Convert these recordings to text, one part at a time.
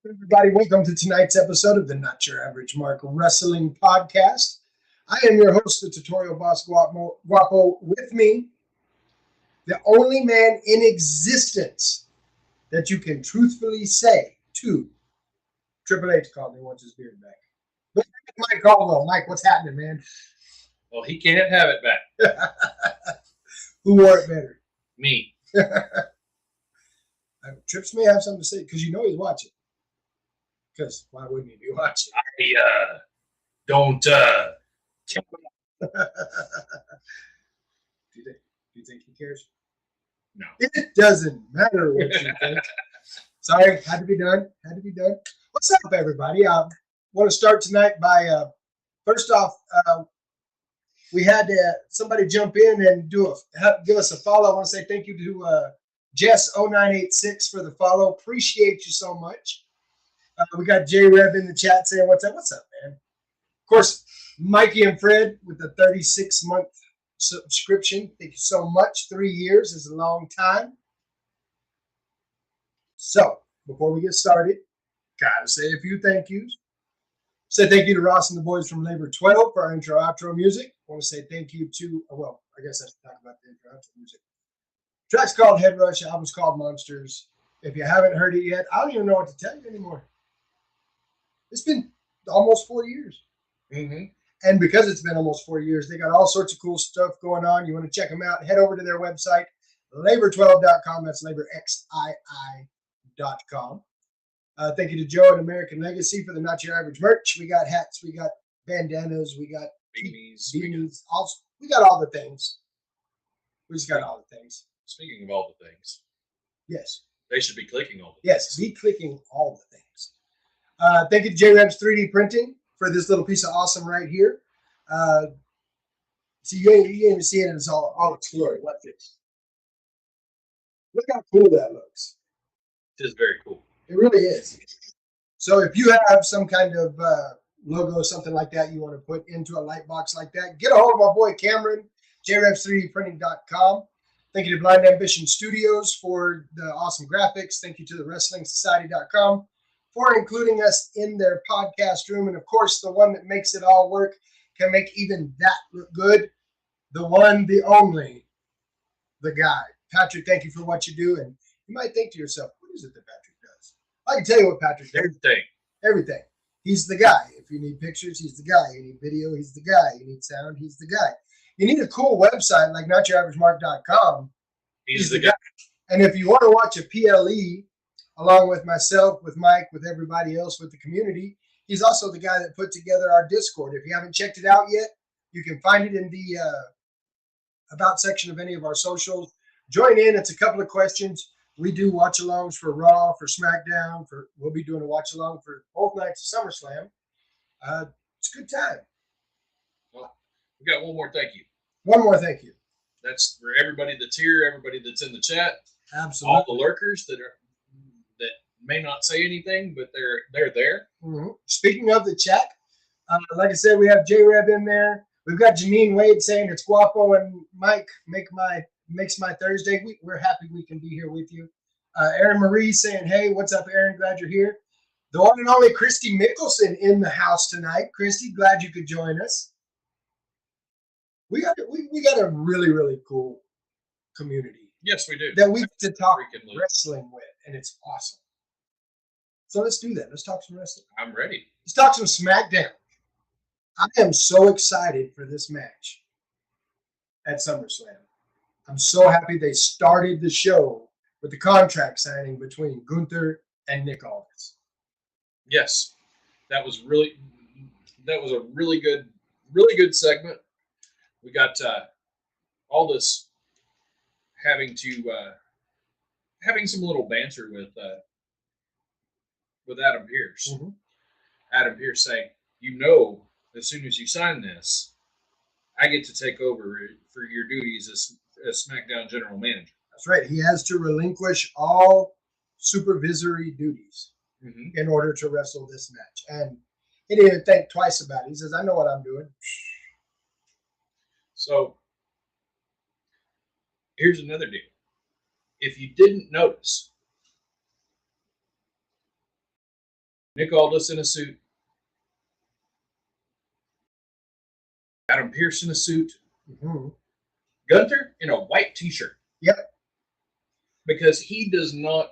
Everybody, welcome to tonight's episode of the Not Your Average Mark Wrestling Podcast. I am your host, the Tutorial Boss Guapo. With me, the only man in existence that you can truthfully say to. Triple H called me, wants his beard back. But Mike Caldwell. Mike, what's happening, man? Well, he can't have it back. Who wore it better? Me. Trips may have something to say because you know he's watching. Because why wouldn't he be watching? I don't. do you think he cares? No. It doesn't matter what you think. Sorry, had to be done. What's up, everybody? I want to start tonight by first off, we had somebody jump in and give us a follow. I want to say thank you to Jess0986 for the follow. Appreciate you so much. We got J-Rev in the chat saying, what's up, man? Of course, Mikey and Fred with the 36-month subscription. Thank you so much. 3 years is a long time. So, before we get started, gotta say a few thank yous. Say thank you to Ross and the boys from Labor 12 for our intro-outro music. I want to say thank you to, I guess I should talk about the intro-outro music. Track's called Head Rush, album's called Monsters. If you haven't heard it yet, I don't even know what to tell you anymore. It's been almost 4 years. Mm-hmm. And because it's been almost 4 years, they got all sorts of cool stuff going on. You want to check them out, head over to their website, labor12.com. That's laborxii.com. Thank you to Joe and American Legacy for the Not Your Average merch. We got hats, we got bandanas, we got beanies. We got all the things. We just got all the things. Speaking of all the things. Yes. They should be clicking all the things. Yes, be clicking all the things. Thank you to J-Reb's 3D Printing for this little piece of awesome right here. See, you ain't even see it in all its glory. Watch this. Look how cool that looks. It is very cool. It really is. So if you have some kind of logo or something like that you want to put into a light box like that, get a hold of my boy Cameron, jrevs3dprinting.com. Thank you to Blind Ambition Studios for the awesome graphics. Thank you to the WrestlingSociety.com for including us in their podcast room. And, of course, the one that makes it all work, can make even that look good, the one, the only, the guy. Patrick, thank you for what you do. And you might think to yourself, what is it that Patrick does? I can tell you what Patrick does. Everything. He's the guy. If you need pictures, he's the guy. You need video, he's the guy. You need sound, he's the guy. You need a cool website like NotYourAverageMark.com. He's the guy. And if you want to watch a PLE, along with myself, with Mike, with everybody else, with the community, he's also the guy that put together our Discord. If you haven't checked it out yet, you can find it in the About section of any of our socials. Join in. It's a couple of questions. We do watch-alongs for Raw, for SmackDown. We'll be doing a watch-along for both nights of SummerSlam. It's a good time. Well, we got one more thank you. One more thank you. That's for everybody that's here, everybody that's in the chat. Absolutely. All the lurkers that may not say anything, but they're there. Mm-hmm. Speaking of the chat, like I said, we have J-Reb in there. We've got Janine Wade saying it's Guapo and Mike makes my Thursday. We're happy we can be here with you. Erin Marie saying, hey, what's up, Erin? Glad you're here. The one and only Christy Mickelson in the house tonight. Christy, glad you could join us. We got a really, really cool community. Yes, we do. That we get to talk wrestling with, and it's awesome. So let's do that. Let's talk some wrestling. I'm ready. Let's talk some SmackDown. I am so excited for this match at SummerSlam. I'm so happy they started the show with the contract signing between Gunther and Nick Aldis. Yes, that was a really good segment. We got Aldis having some little banter with Adam Pearce. Mm-hmm. Adam Pearce saying, as soon as you sign this, I get to take over for your duties as SmackDown general manager. That's right. He has to relinquish all supervisory duties in order to wrestle this match. And he didn't even think twice about it. He says, I know what I'm doing. So here's another deal. If you didn't notice, Nick Aldis in a suit. Adam Pearce in a suit. Mm-hmm. Gunther in a white T-shirt. Yep. Because he is not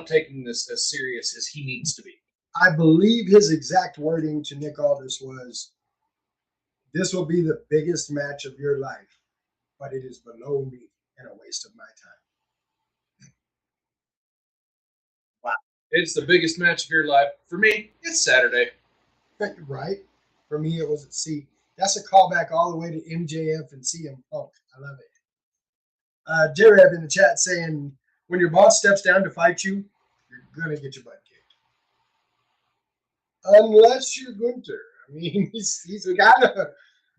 taking this as serious as he needs to be. I believe his exact wording to Nick Aldis was, "This will be the biggest match of your life, but it is below me and a waste of my time." Wow. It's the biggest match of your life. For me, it's Saturday. Right? For me, it was, see, that's a callback all the way to MJF and CM Punk. I love it. J-Rev in the chat saying, when your boss steps down to fight you, you're going to get your butt kicked. Unless you're Gunther. I mean, he's kind of...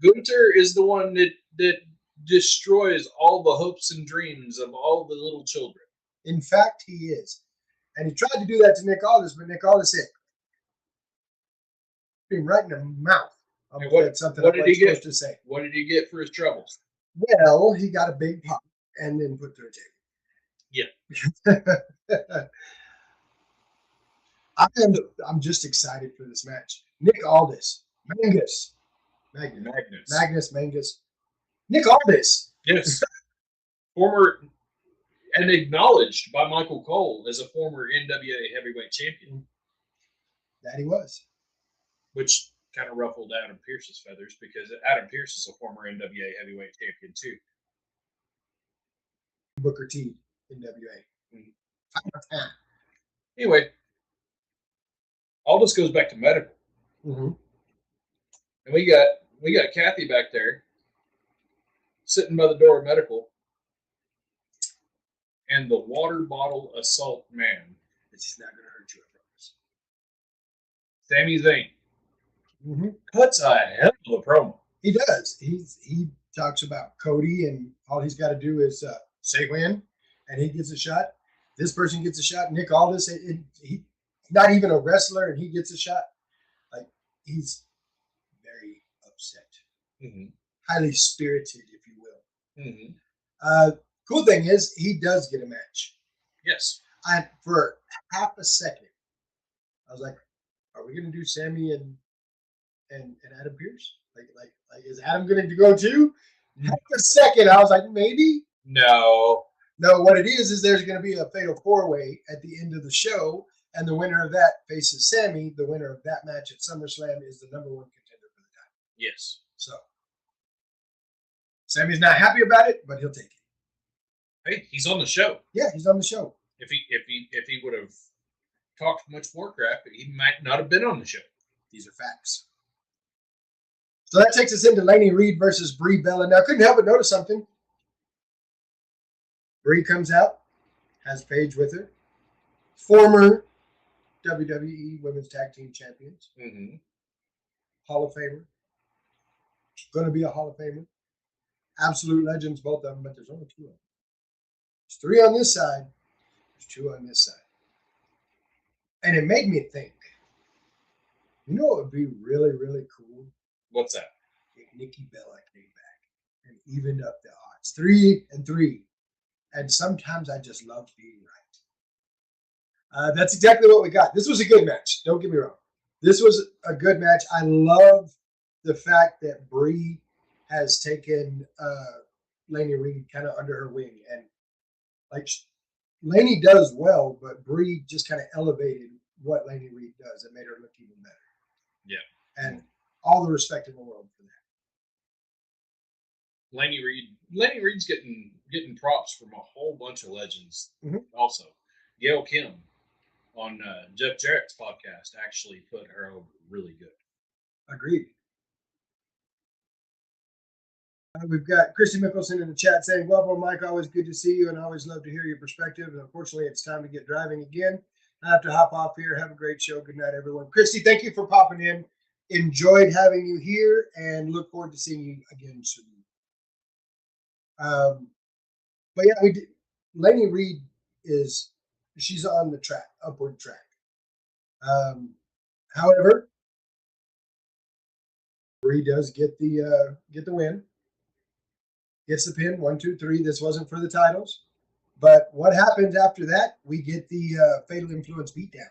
Gunther is the one that destroys all the hopes and dreams of all the little children. In fact, he is. And he tried to do that to Nick Aldis, but Nick Aldis said, him right in the mouth. What something did he get to say? What did he get for his troubles? Well, he got a big pop and then put through a table. Yeah. I'm just excited for this match. Nick Aldis, Magnus. Nick Aldis. Yes. Former and acknowledged by Michael Cole as a former NWA heavyweight champion. That he was. Which kind of ruffled Adam Pearce's feathers because Adam Pearce is a former NWA heavyweight champion too. Booker T, NWA. Mm-hmm. Anyway, all this goes back to medical. Mm-hmm. And we got Kathy back there sitting by the door of medical, and the water bottle assault man. It's not going to hurt you, I promise. Sami Zayn. Mm-hmm. Cuts a hell of a promo. He does. He talks about Cody, and all he's got to do is say when, and he gets a shot. This person gets a shot. Nick Aldis, he's not even a wrestler, and he gets a shot. Like, he's very upset. Mm-hmm. Highly spirited, if you will. Mm-hmm. Cool thing is, he does get a match. Yes. For half a second, I was like, are we going to do Sammy and Adam Pearce? Like, is Adam going to go too? Half a second, I was like, maybe. No, what it is there's going to be a fatal four-way at the end of the show, and the winner of that faces Sammy. The winner of that match at SummerSlam is the number one contender for the title. Yes. So Sammy's not happy about it, but he'll take it. Hey, he's on the show. Yeah, he's on the show. If he would have talked much more crap, he might not have been on the show. These are facts. So that takes us into Laney Reed versus Brie Bella. Now, I couldn't help but notice something. Brie comes out, has Paige with her, former WWE Women's Tag Team Champions, mm-hmm. Hall of Famer, going to be a Hall of Famer, absolute legends, both of them, but there's only two of them. There's three on this side, there's two on this side. And it made me think, you know what would be really, really cool? What's that? If Nikki Bella came back and evened up the odds. 3-3. And sometimes I just love being right. That's exactly what we got. This was a good match. Don't get me wrong. This was a good match. I love the fact that Brie has taken Laney Reed kind of under her wing. And like Laney does well, but Brie just kind of elevated what Laney Reed does. It made her look even better. Yeah. And all the respect in the world for that. Laney Reed's getting props from a whole bunch of legends. Mm-hmm. Also, Gail Kim on Jeff Jarrett's podcast actually put her over really good. Agreed. We've got Christy Mickelson in the chat saying, "Welcome, Mike. Always good to see you, and always love to hear your perspective. And unfortunately, it's time to get driving again. I have to hop off here. Have a great show. Good night, everyone." Christy, thank you for popping in. Enjoyed having you here, and look forward to seeing you again soon. But yeah, we did. Laney Reed she's on the track, upward track. However, Brie does get the win. Gets the pin, 1, 2, 3. This wasn't for the titles. But what happens after that? We get the Fatal Influence beatdown.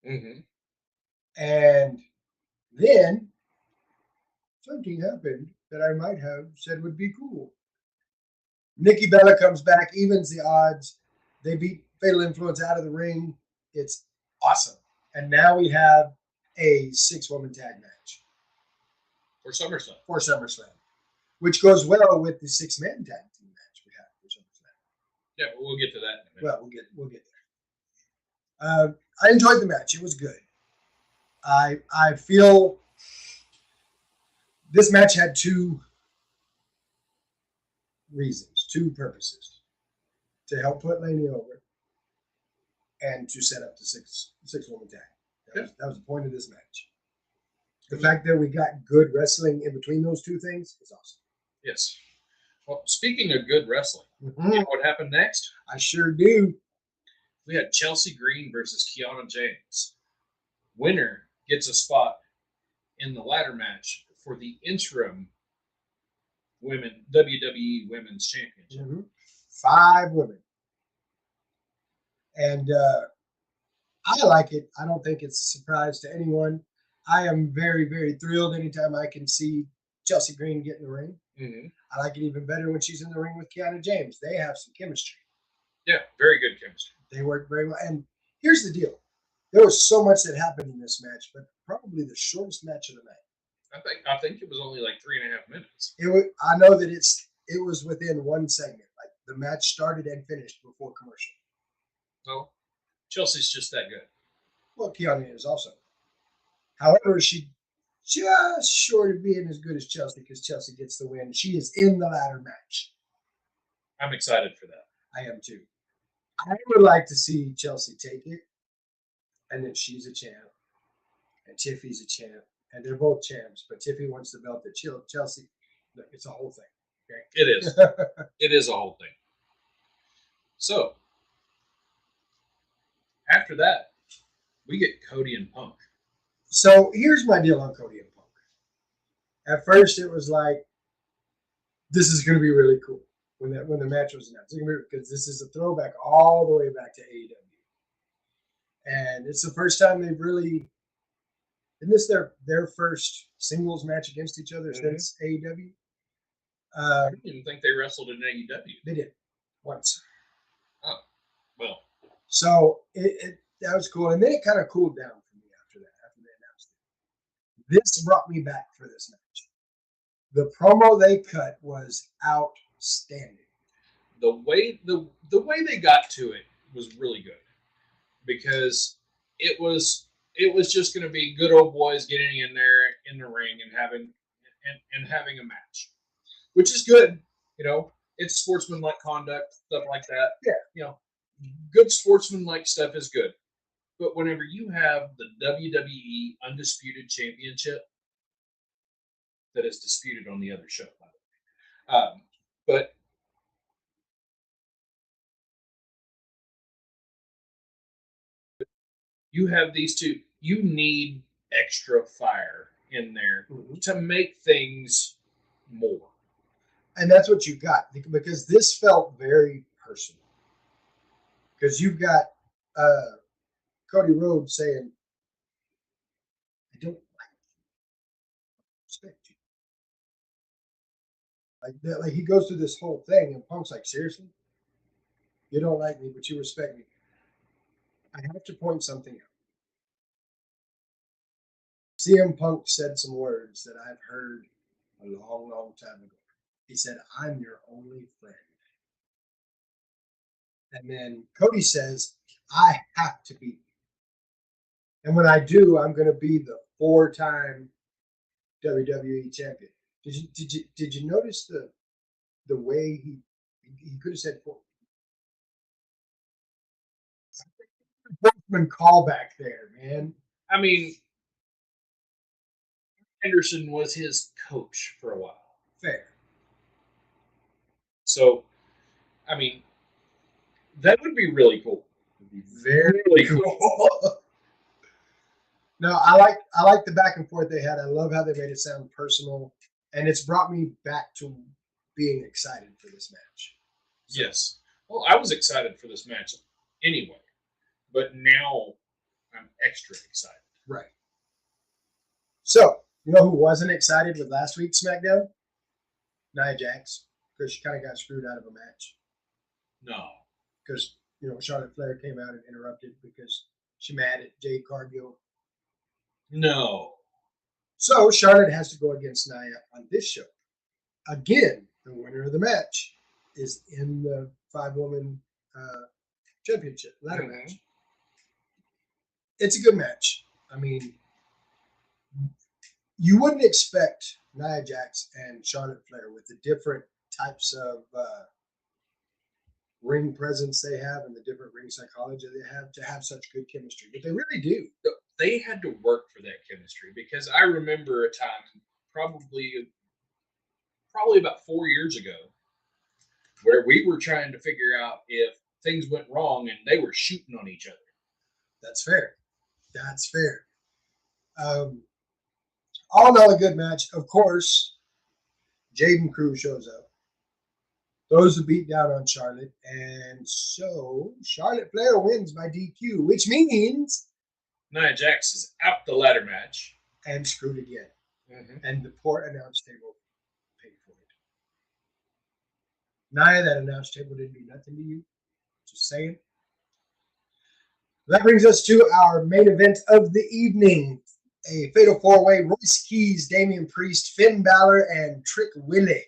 Mm-hmm. And then something happened that I might have said would be cool. Nikki Bella comes back, evens the odds. They beat Fatal Influence out of the ring. It's awesome. And now we have a 6-woman tag match For SummerSlam. for SummerSlam, which goes well with the 6-man tag team match we have for SummerSlam. Yeah, but we'll get to that in a minute. Well, we'll get there. I enjoyed the match. It was good. I feel this match had two reasons, two purposes: to help put Laney over and to set up the six woman tag. That was the point of this match. The fact that we got good wrestling in between those two things is awesome. Yes. Well, speaking of good wrestling, you know what happened next? I sure do. We had Chelsea Green versus Kiana James. Winner gets a spot in the ladder match for the interim WWE Women's Championship. 5 women. And I like it. I don't think it's a surprise to anyone. I am very, very thrilled anytime I can see Chelsea Green get in the ring. Mm-hmm. I like it even better when she's in the ring with Kiana James. They have some chemistry. Yeah, very good chemistry. They work very well. And here's the deal. There was so much that happened in this match, but probably the shortest match of the night. I think it was only like 3.5 minutes. I know that it was within one segment. Like the match started and finished before commercial. Well, Chelsea's just that good. Well, Kiana is also. However, she just short of being as good as Chelsea because Chelsea gets the win. She is in the ladder match. I'm excited for that. I am too. I would like to see Chelsea take it, and then she's a champ, and Tiffy's a champ, and they're both champs. But Tiffy wants the belt that Chelsea. Look, it's a whole thing. Okay? It is. It is a whole thing. So after that, we get Cody and Punk. So here's my deal on Cody and Punk. At first, it was like, this is going to be really cool when the match was announced, because this is a throwback all the way back to AEW, and it's the first time they've really. Isn't this their first singles match against each other since AEW? I didn't even think they wrestled in AEW. They did once. Oh, well. So that was cool, and then it kind of cooled down for me after that. After they announced it, this brought me back for this match. The promo they cut was outstanding. The way they got to it was really good because it was just going to be good old boys getting in there in the ring and having a match, which is good. You know, it's sportsmanlike conduct, stuff like that. Yeah. You know, good sportsmanlike stuff is good. But whenever you have the WWE Undisputed Championship that is disputed on the other show, by the way, but you have these two, you need extra fire in there to make things more. And that's what you got, because this felt very personal. Because you've got Cody Rhodes saying, I don't respect you. Like he goes through this whole thing, and Punk's like, seriously? You don't like me, but you respect me. I have to point something out. CM Punk said some words that I've heard a long, long time ago. He said, I'm your only friend. And then Cody says, I have to beat you. And when I do, I'm going to be the 4-time WWE champion. Did you notice the way he could have said 4? Sportsman callback there, man. I mean, Anderson was his coach for a while. Fair. So, I mean, that would be really cool. It would be very cool. No, I like the back and forth they had. I love how they made it sound personal, and it's brought me back to being excited for this match. So. Yes. Well, I was excited for this match anyway, but now I'm extra excited. Right. So, you know who wasn't excited with last week's SmackDown? Nia Jax, because she kind of got screwed out of a match. No. Because, you know, Charlotte Flair came out and interrupted because she mad at Jade Cargill. No. So Charlotte has to go against Nia on this show. Again, the winner of the match is in the 5-woman championship ladder match. It's a good match. I mean, you wouldn't expect Nia Jax and Charlotte Flair with the different types of ring presence they have and the different ring psychology they have to have such good chemistry, but they really do. They had to work for that chemistry because I remember a time, probably about 4 years ago, where we were trying to figure out if things went wrong and they were shooting on each other. That's fair. That's fair. All in all, a good match. Of course, Jaden Crew shows up, throws the beat down on Charlotte, and so Charlotte Flair wins by DQ, which means Nia Jax is out the ladder match. And screwed again. Mm-hmm. And the poor announce table paid for it. Nia, that announce table didn't do nothing to you. Just saying. That brings us to our main event of the evening. A fatal four-way: Royce Keys, Damian Priest, Finn Balor, and Trick Willie.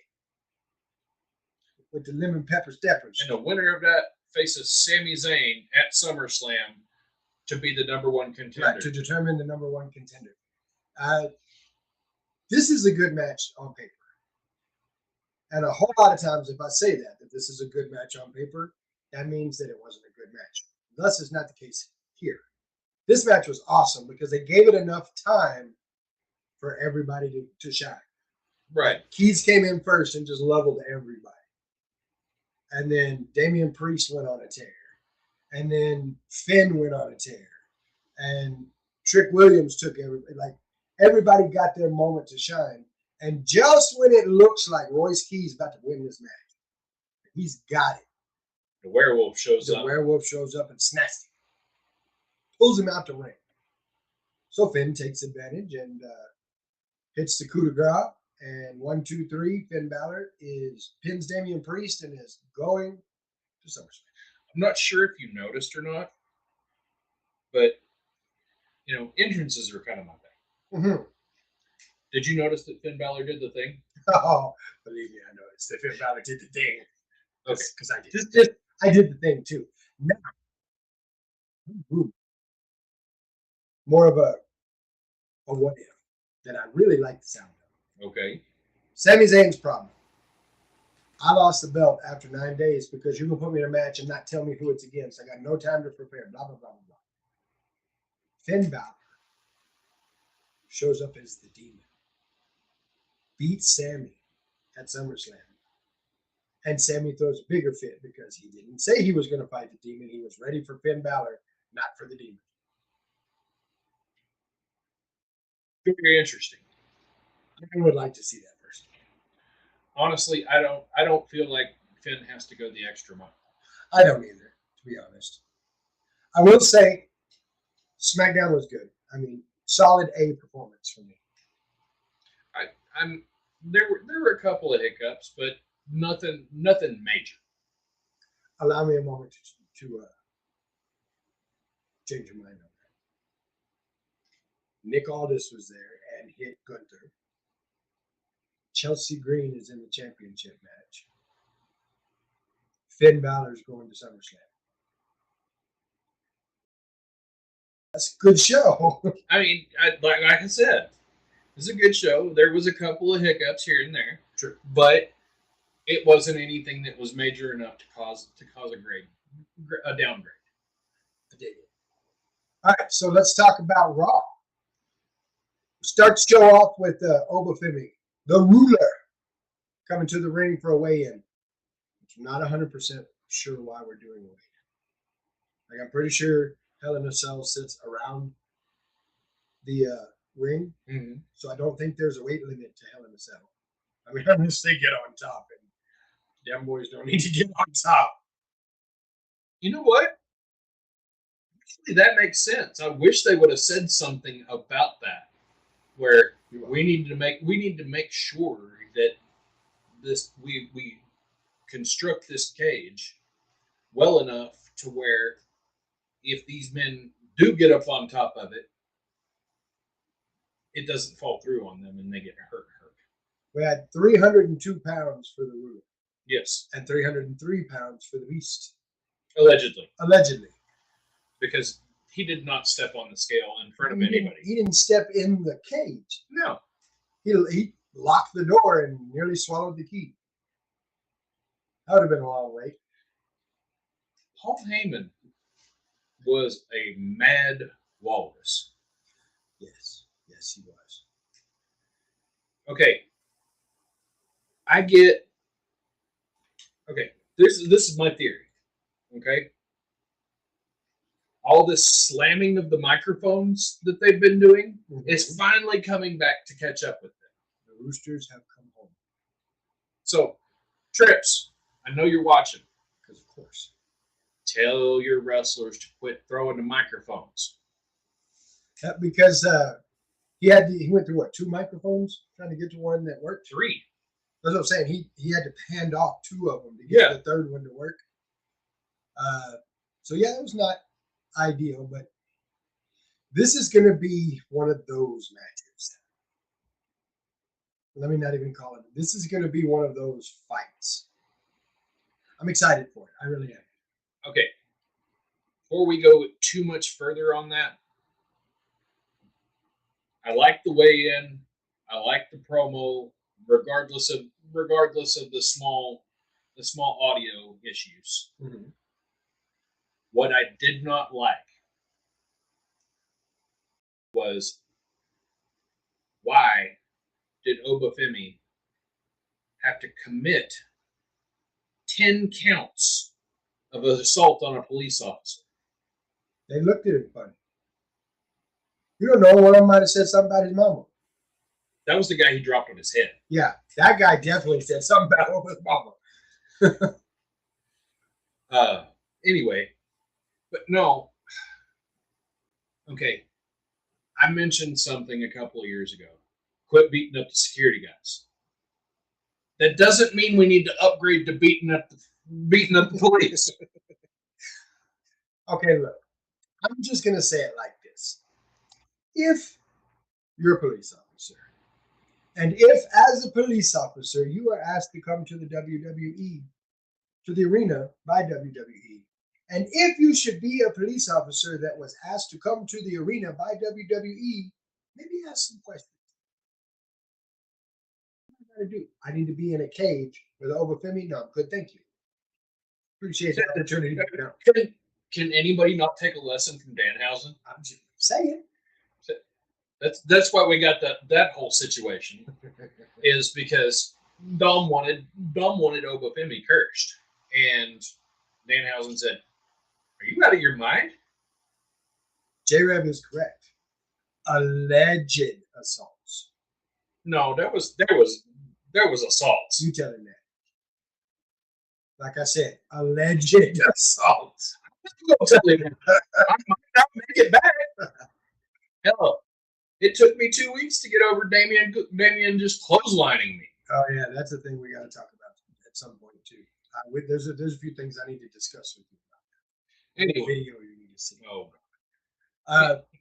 With the lemon pepper steppers. And the winner of that faces Sami Zayn at SummerSlam to be the number one contender. Right, to determine the number one contender. This is a good match on paper. And a whole lot of times, if I say that this is a good match on paper, that means that it wasn't a good match. Thus is not the case here. This match was awesome because they gave it enough time for everybody to shine. Right. Keys came in first and just leveled everybody. And then Damian Priest went on a tear. And then Finn went on a tear. And Trick Williams took everybody. Like, everybody got their moment to shine. And just when it looks like Royce Keys about to win this match, he's got it. The werewolf shows up. The werewolf shows up and snatches him. Pulls him out the ring. So Finn takes advantage and hits the coup de grace. And 1, 2, 3, Finn Balor pins Damian Priest and is going to SummerSlam. I'm not sure if you noticed or not, but, entrances are kind of my thing. Mm-hmm. Did you notice that Finn Balor did the thing? Oh, believe me, I noticed that Finn Balor did the thing. Okay. Because I did. I did the thing too. Now, more of a what if that I really like the sound of. Okay. Sami Zayn's problem. I lost the belt after 9 days because you can put me in a match and not tell me who it's against. I got no time to prepare. Blah, blah, blah, blah, blah. Finn Balor shows up as the demon. Beats Sami at SummerSlam. And Sami throws a bigger fit because he didn't say he was going to fight the demon. He was ready for Finn Balor, not for the demon. Very interesting. I would like to see that personally. Honestly, I don't feel like Finn has to go the extra mile. I don't either, to be honest. I will say SmackDown was good. I mean, solid A performance for me. There were a couple of hiccups, but nothing major. Allow me a moment to change your mind on that. Nick Aldis was there and hit Gunther. Chelsea Green is in the championship match. Finn Balor's going to SummerSlam. That's a good show. I mean, like I said, it's a good show. There was a couple of hiccups here and there, True. But it wasn't anything that was major enough to cause a downgrade. I dig it. All right, so let's talk about Raw. Start the show off with Obafemi, the ruler, coming to the ring for a weigh-in. I'm not 100% sure why we're doing a weigh-in. Like, I'm pretty sure Hell in a Cell sits around the ring, so I don't think there's a weight limit to Hell in a Cell. I mean, unless they get on top, and damn boys don't need to get on top. You know what? that makes sense. I wish they would have said something about that, where we need to make sure that we construct this cage well enough to where if these men do get up on top of it, it doesn't fall through on them and they get hurt. We had 302 pounds for the ruler. Yes, and 303 pounds for the beast. allegedly, because he did not step on the scale in front of anybody. He didn't step in the cage. No, he locked the door and nearly swallowed the key. That would have been a long wait. Paul Heyman was a mad walrus. Yes, he was. Okay, this is my theory. Okay, all this slamming of the microphones that they've been doing is finally coming back to catch up with them. The Roosters have come home. So, Trips, I know you're watching. Because, of course. Tell your wrestlers to quit throwing the microphones. Because he went through, 2 microphones trying to get to one that worked? 3. That's what I'm saying. He had to hand off 2 of them to get the third one to work. So, yeah, it was not ideal, but this is going to be one of those matches. Let me not even call it. This is going to be one of those fights. I'm excited for it. I really am. Okay. Before we go too much further on that, I like the weigh-in. I like the promo, regardless of the small audio issues. Mm-hmm. What I did not like was, why did Obafemi have to commit 10 counts of assault on a police officer? They looked at him funny. You don't know, one of them might have said something about his mama. That was the guy he dropped on his head. Yeah, that guy definitely said something about his mama. Anyway, but no. Okay, I mentioned something a couple of years ago. Quit beating up the security guys. That doesn't mean we need to upgrade to beating up the police. Okay, look, I'm just going to say it like this. If you're a police officer, and if as a police officer you are asked to come to the WWE, to the arena by WWE, and if you should be a police officer that was asked to come to the arena by WWE, maybe ask some questions. What do I do? I need to be in a cage with Obafemi? No, good, thank you. Appreciate the opportunity. Can anybody not take a lesson from Danhausen? I'm just saying. That's why we got that whole situation, is because Dom wanted Obafemi cursed, and Danhausen said, "Are you out of your mind?" J-Rev is correct. Alleged assaults. No, there was assaults. You tell him that. Like I said, alleged assaults. I'll tell him. I might not make it back. Hell, it took me 2 weeks to get over Damien just clotheslining me. Oh yeah, that's the thing we got to talk about at some point too. There's a few things I need to discuss with you about that. Anyway, video you need to see.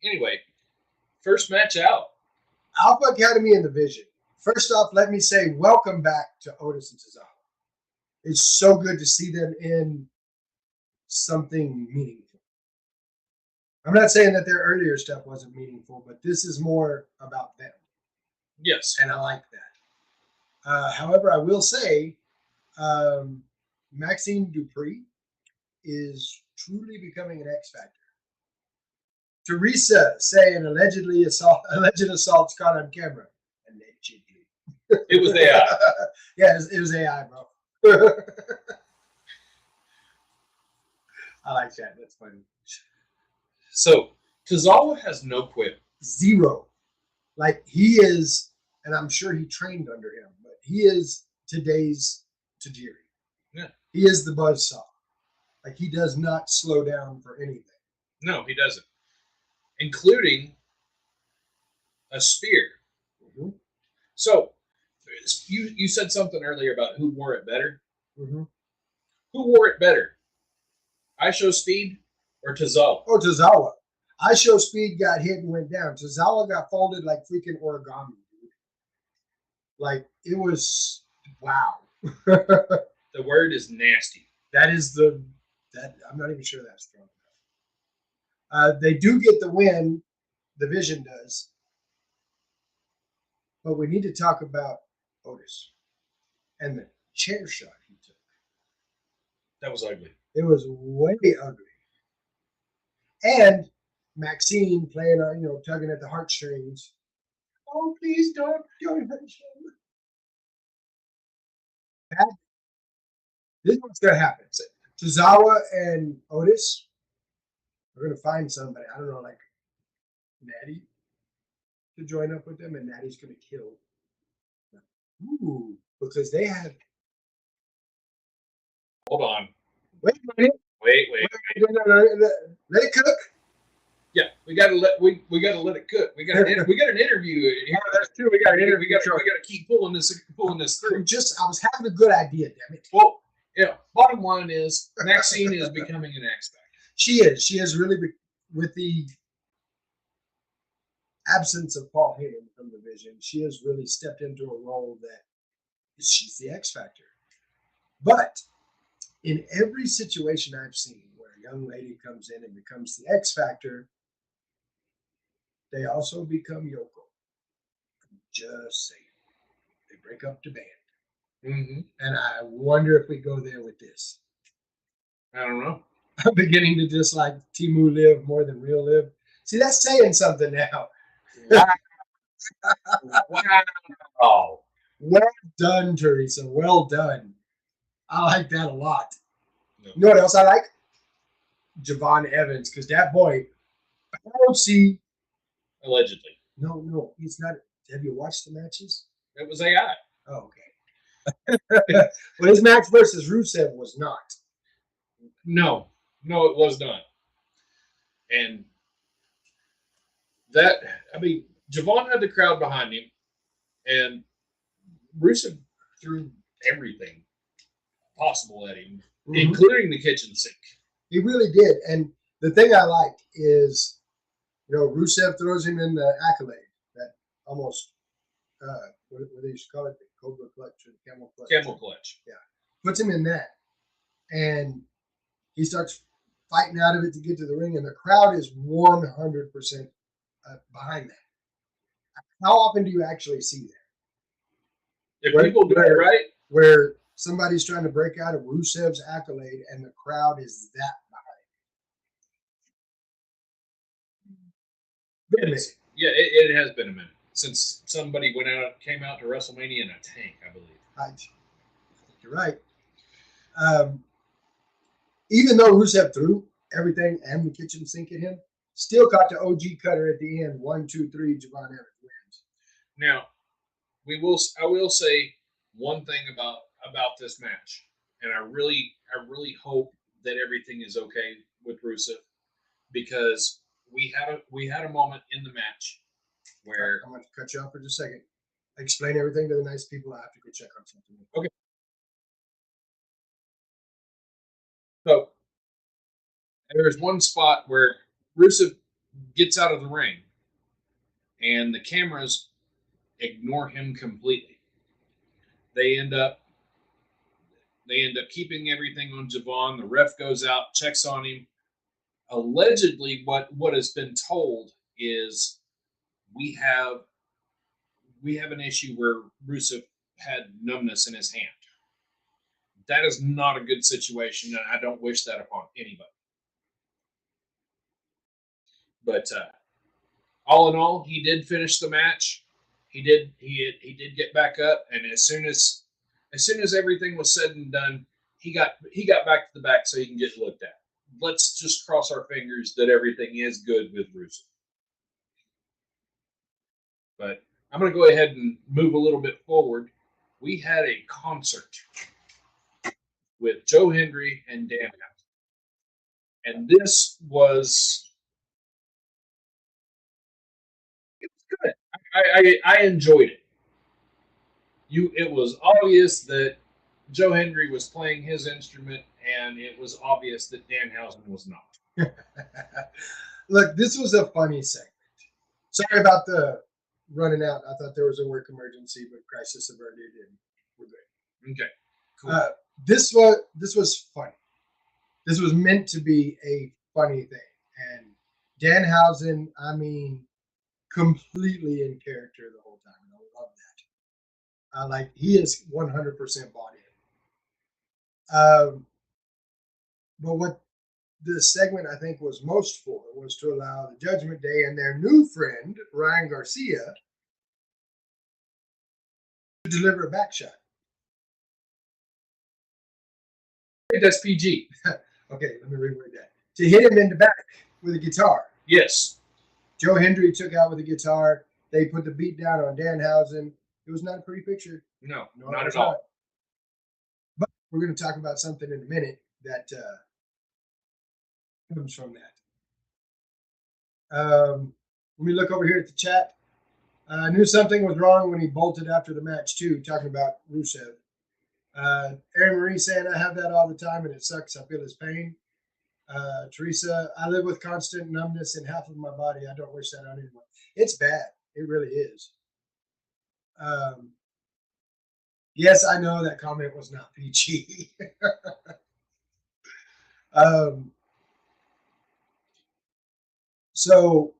Anyway, first match out. Alpha Academy and the Vision. First off, let me say welcome back to Otis and Cesaro. It's so good to see them in something meaningful. I'm not saying that their earlier stuff wasn't meaningful, but this is more about them. Yes. And I like that. However, I will say Maxine Dupree is truly becoming an X factor. Teresa saying alleged assaults caught on camera. Allegedly. It was AI. Yeah, it was AI, bro. I like that. That's funny. So Tozawa has no quit. 0. Like he is, and I'm sure he trained under him, but he is today's Tajiri. Yeah. He is the buzzsaw. Like he does not slow down for anything. No, he doesn't. Including a spear. Mm-hmm. So you said something earlier about who wore it better. Mm-hmm. Who wore it better? I Show Speed or Tozawa? Oh, Tozawa. I Show Speed got hit and went down. Tozawa got folded like freaking origami, dude. Like it was wow. The word is nasty. That is that I'm not even sure that's strong enough. They do get the win. The Vision does, but we need to talk about Otis and the chair shot he took. That was ugly. It was way ugly. And Maxine playing, tugging at the heartstrings. Oh, please don't hurt him. This is what's gonna happen. Tozawa and Otis, we're gonna find somebody. I don't know, like Natty, to join up with them, and Natty's gonna kill. Ooh, because they had. Hold on. Wait a minute. Wait. Let it cook. Yeah, we gotta let it cook. We got an interview here. That's true. We got an interview. We gotta keep pulling this through. I was having a good idea, damn it. Well, yeah. Bottom line is Maxine is becoming an X Factor. She is. She is really with the absence of Paul Heyman from the Vision. She has really stepped into a role that she's the X Factor. But in every situation I've seen where a young lady comes in and becomes the X Factor, they also become Yoko. Just saying. They break up the band. Mm-hmm. And I wonder if we go there with this. I don't know. I'm beginning to dislike Timu Live more than Real Live. See, that's saying something now. Wow. Well done, Teresa. Well done. I like that a lot. No. You know what else I like? Javon Evans, because that boy, I don't see. Allegedly. No, he's not. Have you watched the matches? It was AI. Oh, okay. Well, his match versus Rusev was not. No, it was not. And that, I mean, Javon had the crowd behind him, and Rusev threw everything possible at him, including the kitchen sink. He really did. And the thing I like is, Rusev throws him in the accolade, that almost, what do you call it? The Cobra Clutch or the Camel Clutch? Camel Clutch. Yeah. Puts him in that. And he starts fighting out of it to get to the ring, and the crowd is 100% behind that. How often do you actually see that? If people do it right, where somebody's trying to break out of Rusev's accolade, and the crowd is that behind. Yeah, it has been a minute since somebody came out to WrestleMania in a tank, I believe. You're right. Even though Rusev threw everything and the kitchen sink at him, still caught the OG cutter at the end. 1, 2, 3. Javon Evans wins. Now, I will say one thing about this match, and I really hope that everything is okay with Rusev, because we had a moment in the match where I'm going to cut you off for just a second. Explain everything to the nice people. I have to go check on something. Okay. So there's one spot where Rusev gets out of the ring, and the cameras ignore him completely. They end up keeping everything on Javon. The ref goes out, checks on him. Allegedly, what has been told is we have an issue where Rusev had numbness in his hand. That is not a good situation, and I don't wish that upon anybody. But all in all, he did finish the match. He did get back up, and as soon as everything was said and done, he got back to the back so he can get looked at. Let's just cross our fingers that everything is good with Rusev. But I'm going to go ahead and move a little bit forward. We had a concert with Joe Hendry and Dan, and this was I enjoyed it. It was obvious that Joe Hendry was playing his instrument, and it was obvious that Danhausen was not. Look, this was a funny segment. Sorry about the running out. I thought there was a work emergency, but crisis averted, and we're good. Okay, cool. This was funny. This was meant to be a funny thing, and Danhausen, I mean, completely in character the whole time, and I love that. Like he is 100% bought in. But what the segment I think was most for was to allow the Judgment Day and their new friend Ryan Garcia to deliver a back shot. That's PG. Okay, let me reword that. To hit him in the back with a guitar. Yes. Joe Hendry took out with a guitar. They put the beat down on Danhausen. It was not a pretty picture. No, No, not it was at all. not. But we're going to talk about something in a minute that comes from that. Let me look over here at the chat. I knew something was wrong when he bolted after the match, too, talking about Rusev. Erin Marie saying, I have that all the time and it sucks. I feel his pain. Teresa, I live with constant numbness in half of my body. I don't wish that on anyone. It's bad. It really is. Yes, I know that comment was not PG. So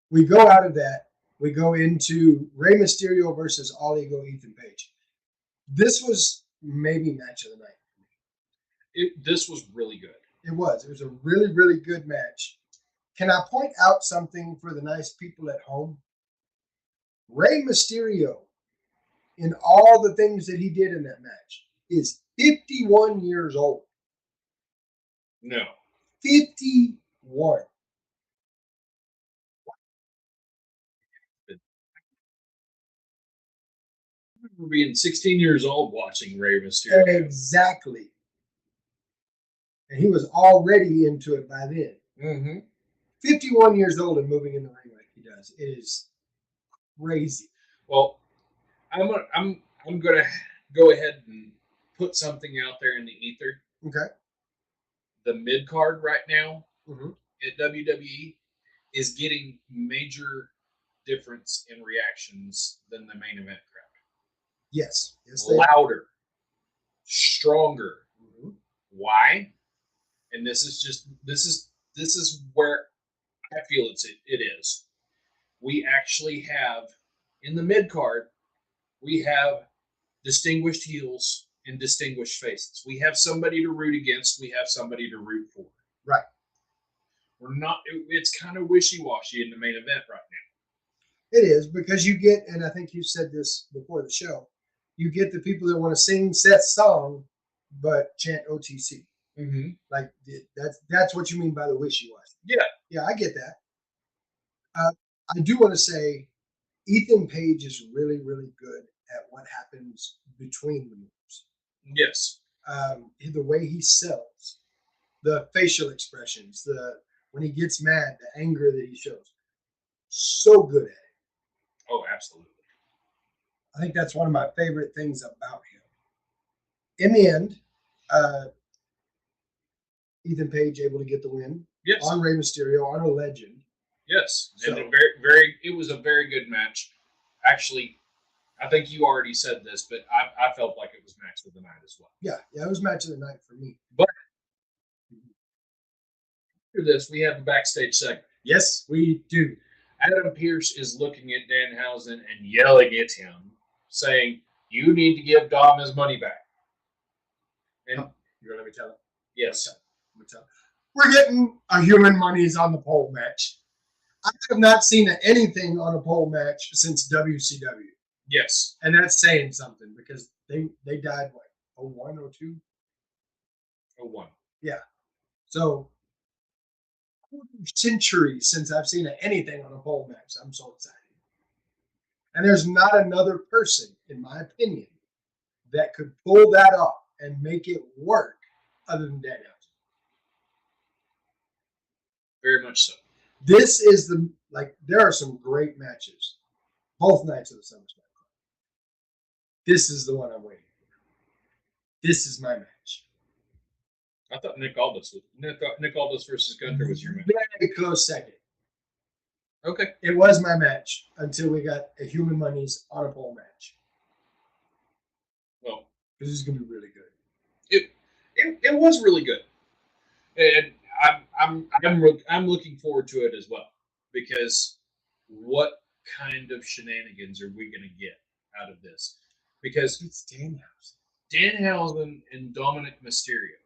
we go out of that. We go into Rey Mysterio versus All Ego Ethan Page. This was maybe match of the night. This was really good. It was. It was a really, really good match. Can I point out something for the nice people at home? Rey Mysterio, in all the things that he did in that match, is 51 years old. No. 51. I remember being 16 years old watching Rey Mysterio. Exactly. And he was already into it by then. Mm-hmm. 51 years old and moving in the ring like he does. It is crazy. Well, I'm gonna go ahead and put something out there in the ether. Okay. The mid card right now Mm-hmm. at WWE is getting major difference in reactions than the main event crowd. Yes. Louder, stronger. Mm-hmm. Why? And this is where I feel it is. We actually have in the mid card, we have distinguished heels and distinguished faces. We have somebody to root against. We have somebody to root for. Right. We're not. It's kind of wishy washy in the main event right now. It is because you get, and I think you said this before the show, you get the people that want to sing Seth's song but chant OTC. Mm-hmm. Like that's what you mean by the wishy washy. Yeah. Yeah, I get that. I do want to say Ethan Page is really, really good at what happens between the moves. Yes. The way he sells, the facial expressions, when he gets mad, the anger that he shows. So good at it. Oh, absolutely. I think that's one of my favorite things about him. In the end, Ethan Page able to get the win. Yes. On Rey Mysterio, on a legend. Yes. So, and it was a very good match. Actually, I think you already said this, but I felt like it was match of the night as well. Yeah, it was match of the night for me. But after this, we have the backstage segment. Yes, we do. Adam Pearce is looking at Danhausen and yelling at him, saying, "You need to give Dom his money back." And you're gonna let me tell him. Yes, we're getting a human monies on the pole match. I have not seen anything on a pole match since WCW. Yes. And that's saying something because they died, what, 01, 02? 01. Yeah. So, centuries since I've seen anything on a pole match. I'm so excited. And there's not another person, in my opinion, that could pull that off and make it work other than Daniel. Very much so. This is there are some great matches both nights of the SummerSlam. This is the one I'm waiting for. This is my match. I thought Nick Aldis versus Gunther was your match. Very close second. Okay. It was my match until we got a Human Monies on a pole match. Well, this is gonna be really good. It was really good, and I'm looking forward to it as well, because what kind of shenanigans are we going to get out of this? Because it's Danhausen. Danhausen and Dominic Mysterio.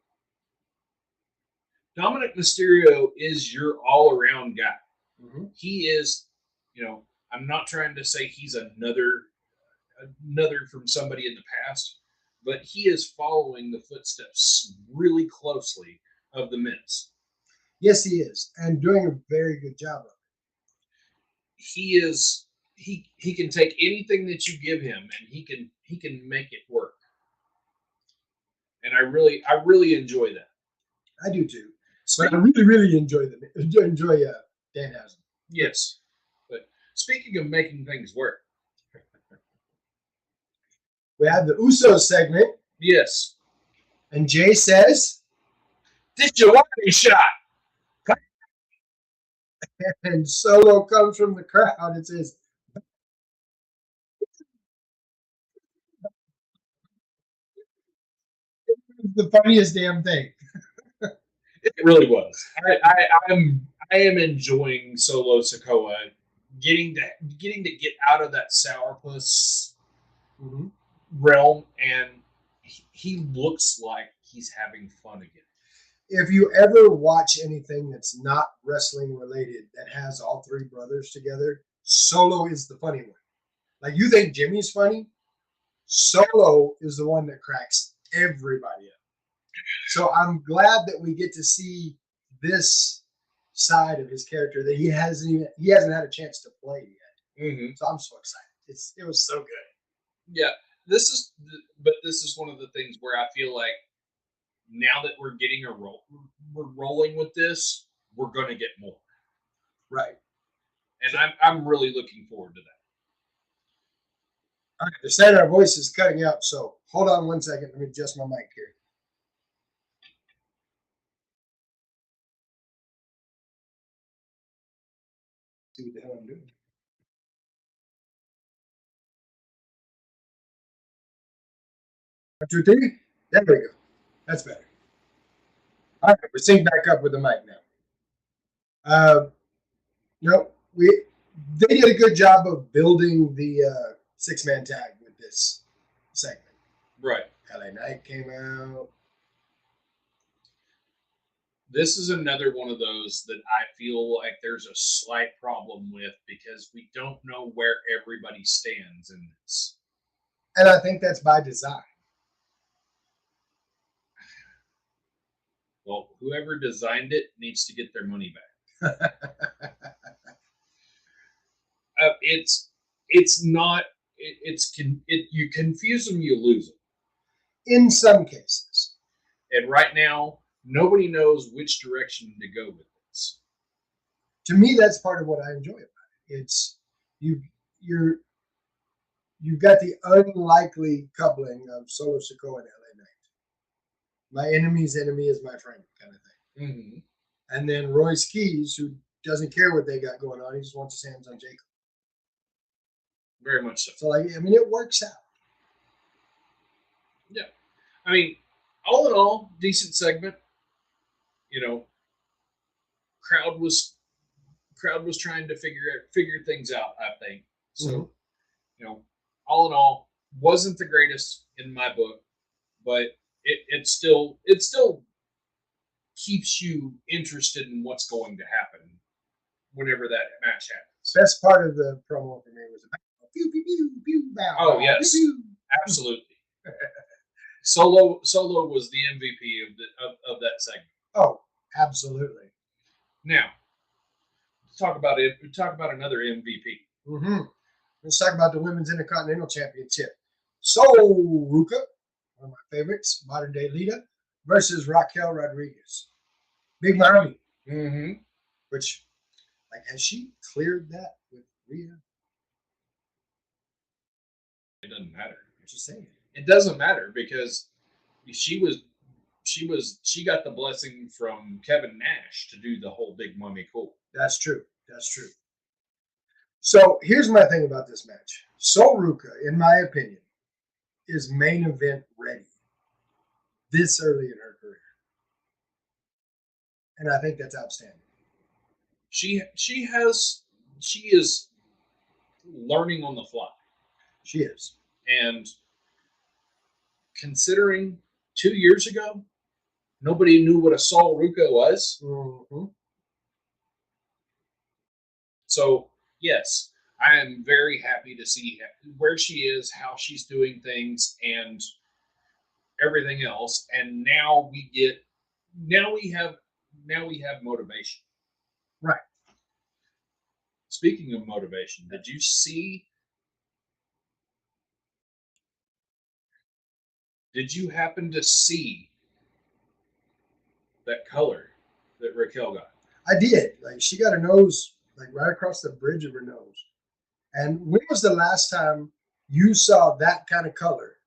Dominic Mysterio is your all-around guy. Mm-hmm. He is, I'm not trying to say he's another from somebody in the past, but he is following the footsteps really closely of the Miz. Yes, he is, and doing a very good job of it. He can take anything that you give him, and he can make it work. And I really enjoy that. I do too. But I really enjoy Danhausen. Yes, but speaking of making things work, we have the Usos segment. Yes, and Jay says, "This your warning shot." And Solo comes from the crowd and says, "It's the funniest damn thing." It really was. I am enjoying Solo Sikoa getting to get out of that sourpuss realm, and he looks like he's having fun again. If you ever watch anything that's not wrestling related that has all three brothers together, Solo is the funny one. Like, you think Jimmy's funny? Solo is the one that cracks everybody up. So I'm glad that we get to see this side of his character that he hasn't had a chance to play yet. Mm-hmm. So I'm so excited. It was so good. Yeah, this is one of the things where I feel like now that we're getting we're rolling with this, we're going to get more. Right. And I'm really looking forward to that. All right, the sound of our voice is cutting out, so hold on 1 second. Let me adjust my mic here. See what the hell I'm doing. 1, 2, 3. There we go. That's better. All right, we're synced back up with the mic now. They did a good job of building the 6-man tag with this segment. Right. LA Knight came out. This is another one of those that I feel like there's a slight problem with, because we don't know where everybody stands in this. And I think that's by design. Well, whoever designed it needs to get their money back. You confuse them, you lose them. In some cases. And right now, nobody knows which direction to go with this. To me, that's part of what I enjoy about it. It's you've got the unlikely coupling of Solo Sikoa and LA Knight. My enemy's enemy is my friend, kind of thing. Mm-hmm. And then Royce Keys, who doesn't care what they got going on, he just wants his hands on Jacob. Very much so. So, it works out. Yeah. I mean, all in all, decent segment. Crowd was trying to figure things out, I think. So, all in all, wasn't the greatest in my book, but it still keeps you interested in what's going to happen whenever that match happens. Best part of the promo for me was about pew pew pew pew bow. Oh yes, pew, pew. Absolutely. Solo was the MVP of that segment. Oh, absolutely. Now, talk about it. Talk about another MVP. Mm-hmm. Let's talk about the Women's Intercontinental Championship. Sol Ruka, one of my favorites, modern day Lita, versus Raquel Rodriguez. Big Mommy. Mm-hmm. Which, has she cleared that with Rhea? doesn't matter. Just saying. It doesn't matter because she got the blessing from Kevin Nash to do the whole Big Mummy Cool. That's true. That's true. So here's my thing about this match. Sol Ruca, in my opinion, is main event ready this early in her career. And I think that's outstanding. She is learning on the fly. She is. And considering 2 years ago, nobody knew what a Sol Ruca was. Mm-hmm. So, yes, I am very happy to see where she is, how she's doing things, and everything else. And now we have motivation. Right. Speaking of motivation, did you happen to see that color that Raquel got? I did. Like, she got her nose like right across the bridge of her nose. And when was the last time you saw that kind of color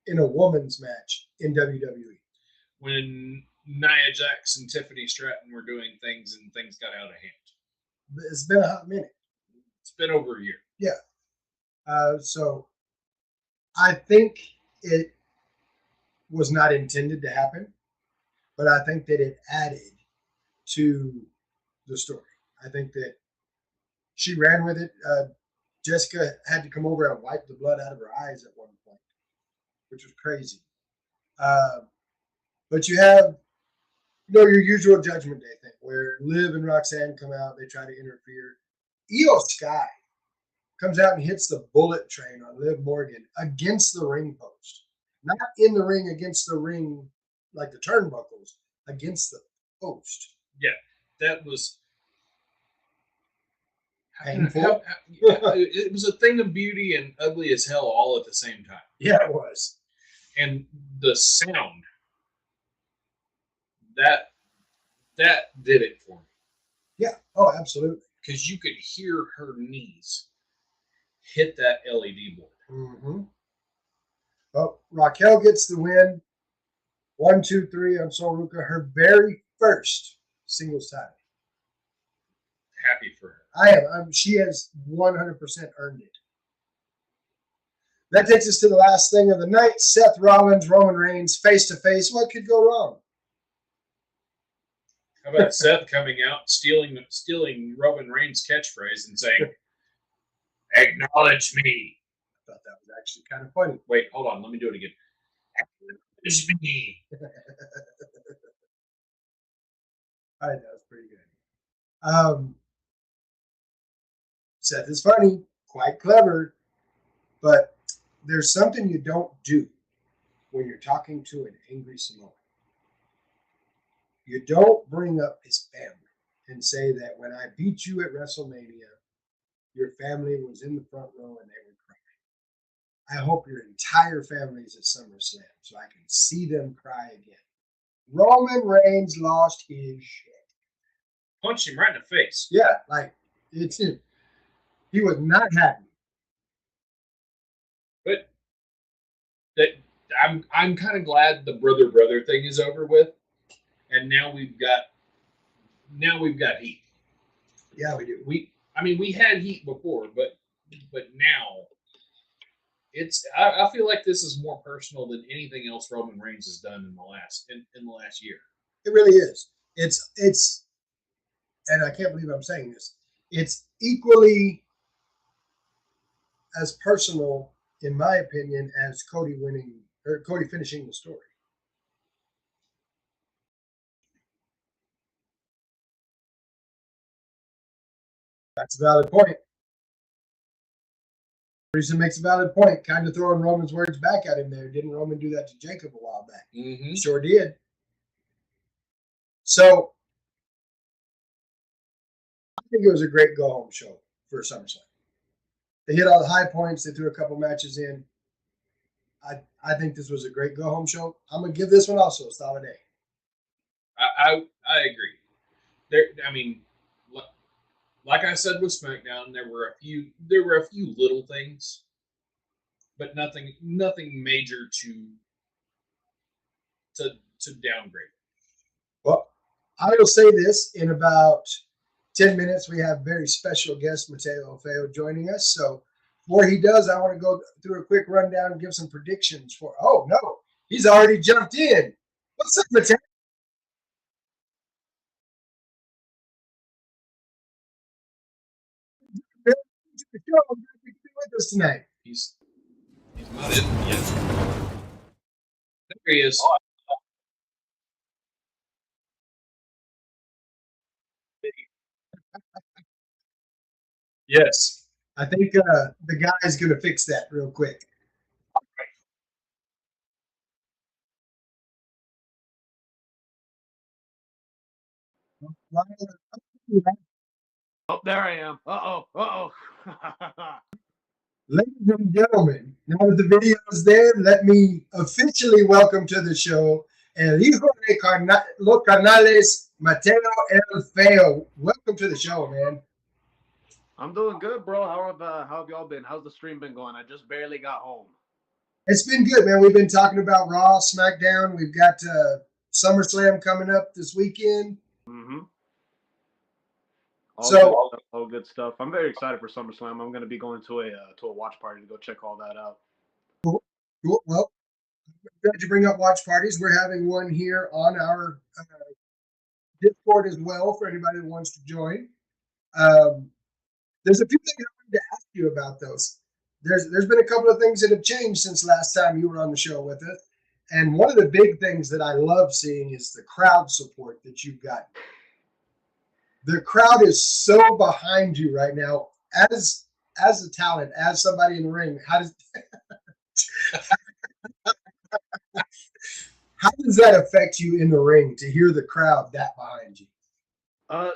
in a woman's match in WWE? When Nia Jax and Tiffany Stratton were doing things and things got out of hand. It's been a hot minute. It's been over a year. Yeah. So I think it was not intended to happen, but I think that it added to the story. I think that she ran with it. Jessica had to come over and wipe the blood out of her eyes at one point, which was crazy. But you have, your usual Judgment Day thing where Liv and Roxanne come out, they try to interfere. Io Sky comes out and hits the bullet train on Liv Morgan against the ring post. Not in the ring, against the ring, like the turnbuckles, against the post. Yeah, that was painful. It was a thing of beauty and ugly as hell all at the same time. Yeah, it was. And the sound, that did it for me. Yeah. Oh, absolutely. Because you could hear her knees hit that LED board. Mm-hmm. Well, Raquel gets the win. 1, 2, 3 on Sol Ruca, her very first singles title. Happy for her. I am. She has 100% earned it. That takes us to the last thing of the night. Seth Rollins, Roman Reigns, face to face. What could go wrong? How about Seth coming out, stealing Roman Reigns' catchphrase and saying, "Acknowledge me." I thought that was actually kind of funny. Wait, hold on. Let me do it again. Acknowledge me. All right, that was pretty good. Seth is funny, quite clever, but there's something you don't do when you're talking to an angry Samoan. You don't bring up his family and say that when I beat you at WrestleMania, your family was in the front row and they were crying. I hope your entire family is at SummerSlam so I can see them cry again. Roman Reigns lost his shit. Punched him right in the face. Yeah, like it's him. He was not happy. But I'm kind of glad the brother thing is over with, and now we've got heat. Yeah, we do. We had heat before, but now I feel like this is more personal than anything else Roman Reigns has done in the last year. It really is. It's and I can't believe I'm saying this. It's equally as personal, in my opinion, as Cody finishing the story. That's a valid point. Reason makes a valid point. Kind of throwing Roman's words back at him there. Didn't Roman do that to Jacob a while back? Mm-hmm. Sure did. So I think it was a great go-home show for SummerSlam. They hit all the high points. They threw a couple matches in. I think this was a great go-home show. I'm gonna give this one also a solid A. I agree. Like I said with SmackDown, there were a few little things but nothing major to to downgrade. Well, I will say this in about 10 minutes. We have very special guest Mateo El Feo joining us. So before he does, I want to go through a quick rundown and give some predictions for. Oh, no, he's already jumped in. What's up, Mateo? Welcome to the show. I'm glad you can be with us tonight. He's not in yet. There he is. Yes. I think the guy is going to fix that real quick. Oh, there I am. Uh-oh. Uh-oh. Ladies and gentlemen, now that the video is there, let me officially welcome to the show El Hijo de los Carnales, Mateo El Feo. Welcome to the show, man. I'm doing good, bro. How have y'all been? How's the stream been going? I just barely got home. It's been good, man. We've been talking about Raw, SmackDown. We've got SummerSlam coming up this weekend. Mm-hmm. So, All good stuff. I'm very excited for SummerSlam. I'm gonna be going to a watch party to go check all that out. well, glad you bring up watch parties. We're having one here on our Discord as well for anybody that wants to join. Um, there's a few things I wanted to ask you about those. There's been a couple of things that have changed since last time you were on the show with us, and one of the big things that I love seeing is the crowd support that you've got. The crowd is so behind you right now as a talent, as somebody in the ring. How does that affect you in the ring to hear the crowd that behind you?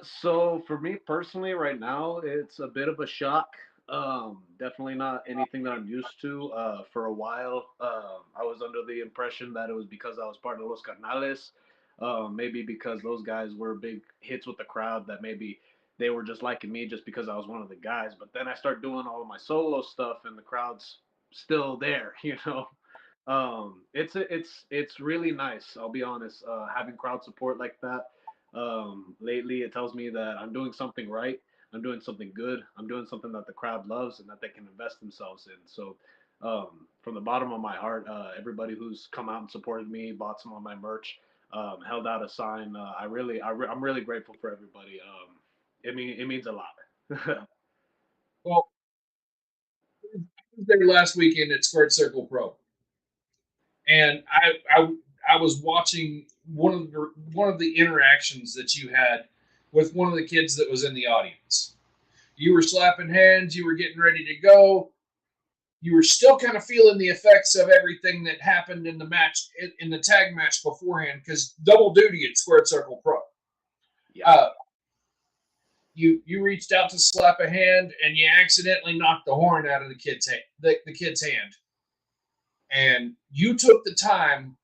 So for me personally, right now, it's a bit of a shock. Definitely not anything that I'm used to. For a while, I was under the impression that it was because I was part of Los Carnales. Maybe because those guys were big hits with the crowd that maybe they were just liking me just because I was one of the guys. But then I start doing all of my solo stuff and the crowd's still there, you know. It's really nice. I'll be honest. Having crowd support like that lately, it tells me that I'm doing something right. I'm doing something good. I'm doing something that the crowd loves and that they can invest themselves in. So, from the bottom of my heart, everybody who's come out and supported me, bought some of my merch, held out a sign. I'm really grateful for everybody. It means a lot. Well, I was there last weekend at Squared Circle Pro, and I was watching one of the interactions that you had with one of the kids that was in the audience. You were slapping hands. You were getting ready to go. You were still kind of feeling the effects of everything that happened in the match, in the tag match beforehand, because double duty at Squared Circle Pro. Yeah. You reached out to slap a hand and you accidentally knocked the horn out of the kid's hand, and you took the time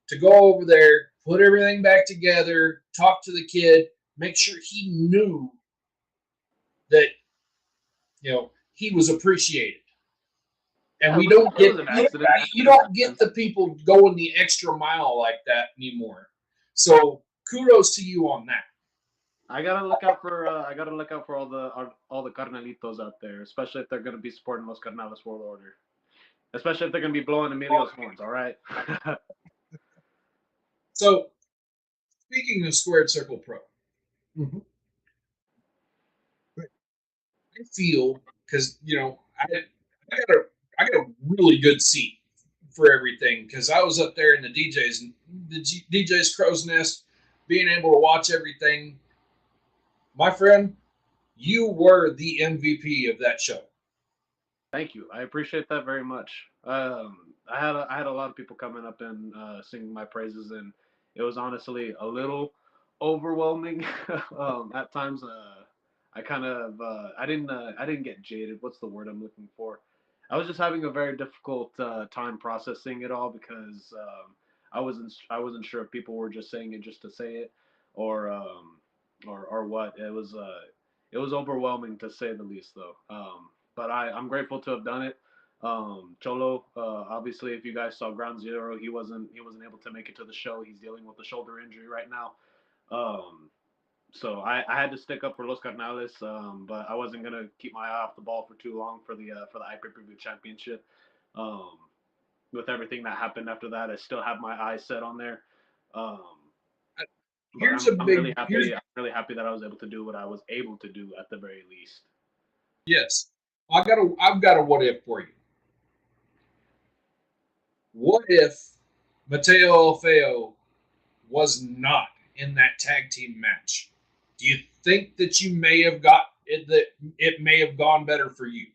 to go over there, put everything back together, talk to the kid, make sure he knew that he was appreciated. And Yeah, we don't it get was an accident. you don't get the people going the extra mile like that anymore. So kudos to you on that. I gotta look out for all the carnalitos out there, especially if they're gonna be supporting Los Carnales World Order. Especially if they're gonna be blowing Emilio's horns, all right? So speaking of Squared Circle Pro, Mhm. I feel because I got a I got a really good seat for everything because I was up there in the DJ's crow's nest, being able to watch everything. My friend, you were the MVP of that show. Thank you. I appreciate that very much. I had a lot of people coming up and singing my praises, and it was honestly a little overwhelming at times. I didn't get jaded. What's the word I'm looking for? I was just having a very difficult time processing it all because I wasn't sure if people were just saying it just to say it, or or what. It was overwhelming to say the least, though. But I'm grateful to have done it. Cholo, obviously, if you guys saw Ground Zero, he wasn't able to make it to the show. He's dealing with a shoulder injury right now. Um, so I had to stick up for Los Carnales, but I wasn't gonna keep my eye off the ball for too long for the IPPV championship. Um, with everything that happened after that, I still have my eyes set on there. Um, but Here's I'm a I'm really big here's happy. I'm really happy that I was able to do what I was able to do at the very least. yes. I've got a what if for you. What if Mateo El Feo was not in that tag team match? Do you think that you may have got it, that it may have gone better for you?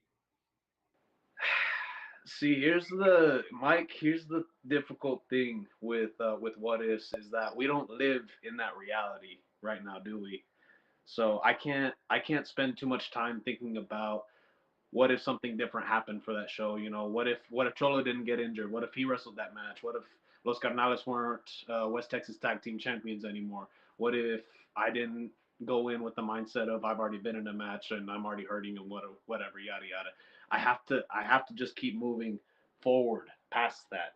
See, here's the Mike. Here's the difficult thing with what ifs is that we don't live in that reality right now, do we? So I can't spend too much time thinking about what if something different happened for that show. What if Cholo didn't get injured? What if he wrestled that match? What if Los Carnales weren't West Texas Tag Team Champions anymore? What if I didn't go in with the mindset of I've already been in a match and I'm already hurting and whatever yada yada. I have to just keep moving forward past that,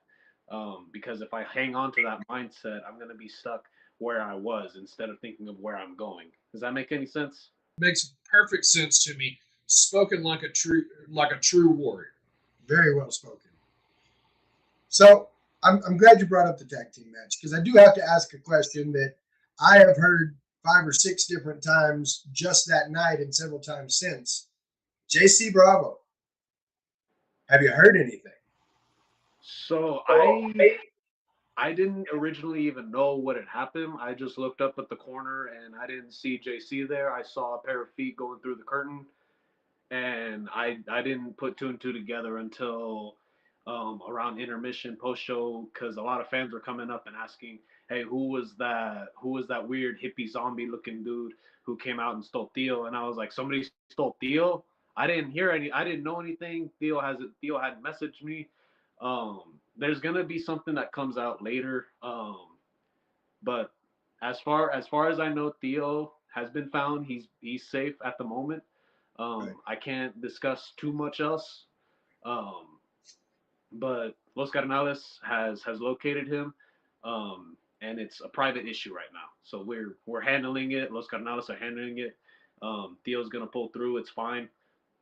because if I hang on to that mindset, I'm gonna be stuck where I was instead of thinking of where I'm going. Does that make any sense? Makes perfect sense to me. Spoken like a true warrior. Very well spoken. So I'm glad you brought up the tag team match because I do have to ask a question that I have heard 5 or 6 different times just that night and several times since. JC Bravo, have you heard anything? So I didn't originally even know what had happened. I just looked up at the corner and I didn't see JC there. I saw a pair of feet going through the curtain, and I didn't put two and two together until around intermission post show because a lot of fans were coming up and asking, "Hey, who was that? Who was that weird hippie zombie looking dude who came out and stole Theo?" And I was like, "Somebody stole Theo? I didn't hear any. I didn't know anything. Theo had messaged me. There's gonna be something that comes out later. But as far as I know, Theo has been found. He's safe at the moment. Right. I can't discuss too much else. Um, but Los Carnales has located him, and it's a private issue right now. So we're handling it. Los Carnales are handling it. Theo's gonna pull through. It's fine.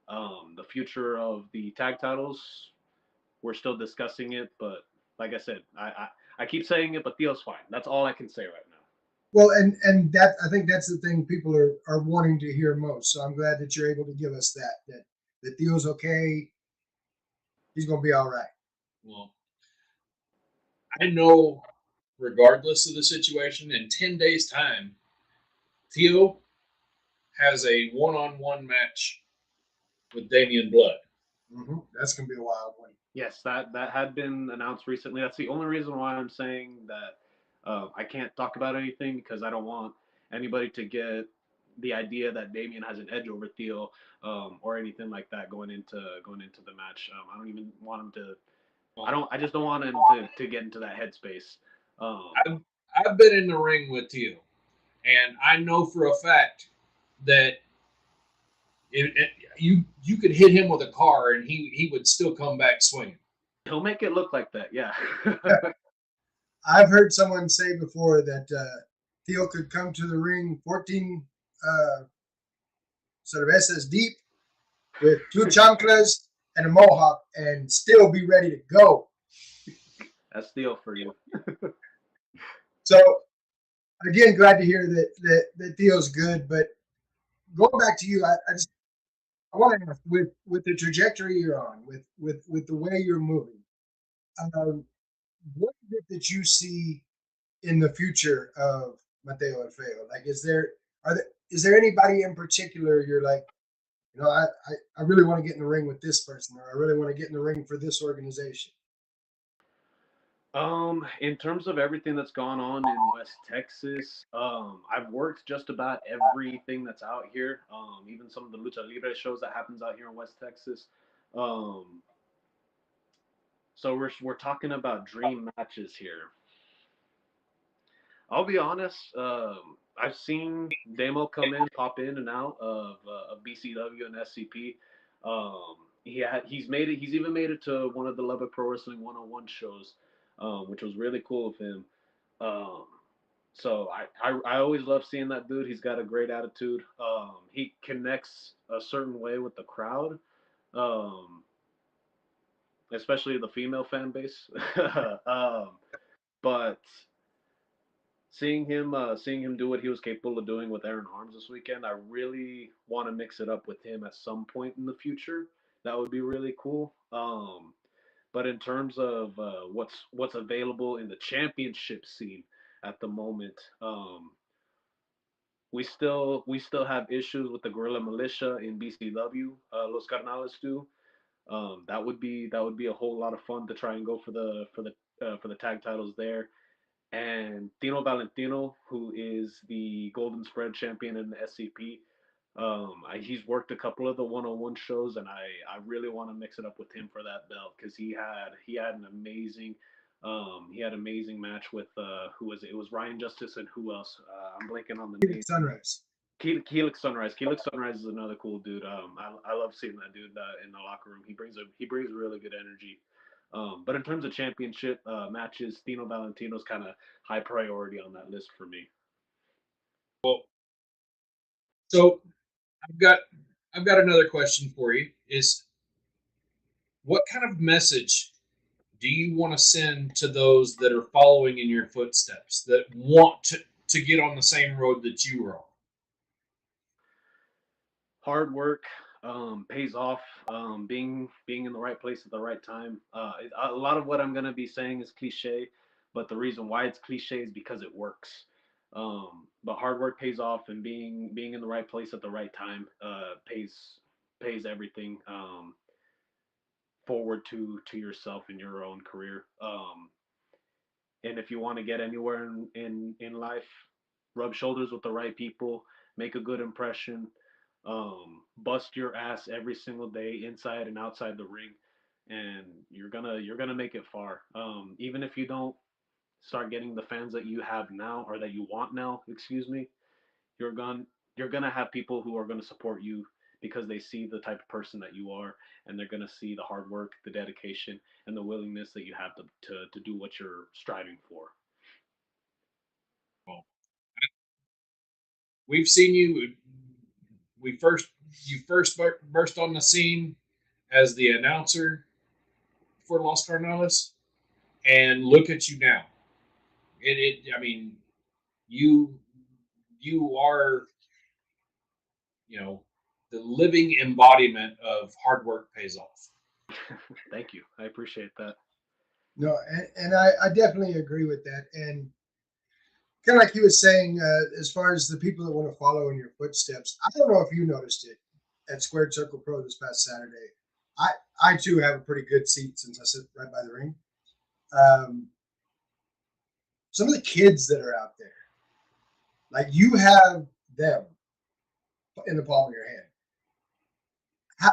The future of the tag titles, we're still discussing it. But like I said, I keep saying it, but Theo's fine. That's all I can say right now. Well, and that I think that's the thing people are wanting to hear most. So I'm glad that you're able to give us that Theo's okay. He's gonna be all right. Well, I know, regardless of the situation, in 10 days' time, Theo has a one-on-one match with Damian Blood. That's gonna be a wild one. Yes, that had been announced recently. That's the only reason why I'm saying that I can't talk about anything because I don't want anybody to get the idea that Damien has an edge over Theo, or anything like that going into the match. I don't even want him to. I just don't want him to get into that headspace. Um, I've, I've been in the ring with Theo, and I know for a fact that you could hit him with a car and he would still come back swinging. he'll make it look like that. Yeah. I've heard someone say before that Theo could come to the ring 14 uh, sort of SS deep with 2 chanclas and a mohawk and still be ready to go. That's Theo for you. So again, glad to hear that Theo's good. But going back to you, I want to ask with the trajectory you're on, with the way you're moving, um, what is it that you see in the future of Mateo El Feo? Like, is there anybody in particular you're like, I really want to get in the ring with this person, or I really want to get in the ring for this organization? In terms of everything that's gone on in West Texas, I've worked just about everything that's out here. Even some of the lucha libre shows that happens out here in West Texas. Um, so we're talking about dream matches here. I'll be honest. I've seen Demo come in, pop in and out of BCW and SCP. Um, he's made it. He's even made it to one of the Lubbock Pro Wrestling 101 shows, which was really cool of him. Um, so I always love seeing that dude. He's got a great attitude. He connects a certain way with the crowd, um, especially the female fan base. um, but seeing him do what he was capable of doing with Aaron Arms this weekend, I really want to mix it up with him at some point in the future. That would be really cool. But in terms of what's available in the championship scene at the moment, we still have issues with the Guerrilla Militia in BCW. Los Carnales do. That would be a whole lot of fun to try and go for the tag titles there. And Tino Valentino, who is the Golden Spread champion in the SCP. He's worked a couple of the one-on-one shows, and I really want to mix it up with him for that belt because he had an amazing match with who was it? It was Ryan Justice and who else? I'm blanking on the name. Sunrise. Helix Sunrise. Helix Sunrise is another cool dude. I love seeing that dude in the locker room. He brings really good energy. But in terms of championship matches, Tino Valentino's kind of high priority on that list for me. Well, so I've got I've got another question for you. Is what kind of message do you want to send to those that are following in your footsteps that want to get on the same road that you are on? Hard work pays off. Being in the right place at the right time. A lot of what I'm gonna be saying is cliche, but the reason why it's cliche is because it works. But hard work pays off, and being in the right place at the right time pays everything forward to yourself in your own career. And if you want to get anywhere in life, rub shoulders with the right people, make a good impression, bust your ass every single day, inside and outside the ring, and you're gonna make it far. Even if you don't start getting the fans that you have now or that you want now, excuse me, you're going you're gonna have people who are gonna support you because they see the type of person that you are, and they're gonna see the hard work, the dedication, and the willingness that you have to do what you're striving for. Well, we've seen you. We first you first burst on the scene as the announcer for Los Carnales, and look at you now. I mean, you you are the living embodiment of hard work pays off. Thank you. I appreciate that. No, and I definitely agree with that. And kind of like he was saying, as far as the people that want to follow in your footsteps, I don't know if you noticed it at Squared Circle Pro this past Saturday. I I too have a pretty good seat since I sit right by the ring. Um, some of the kids that are out there, like you have them in the palm of your hand.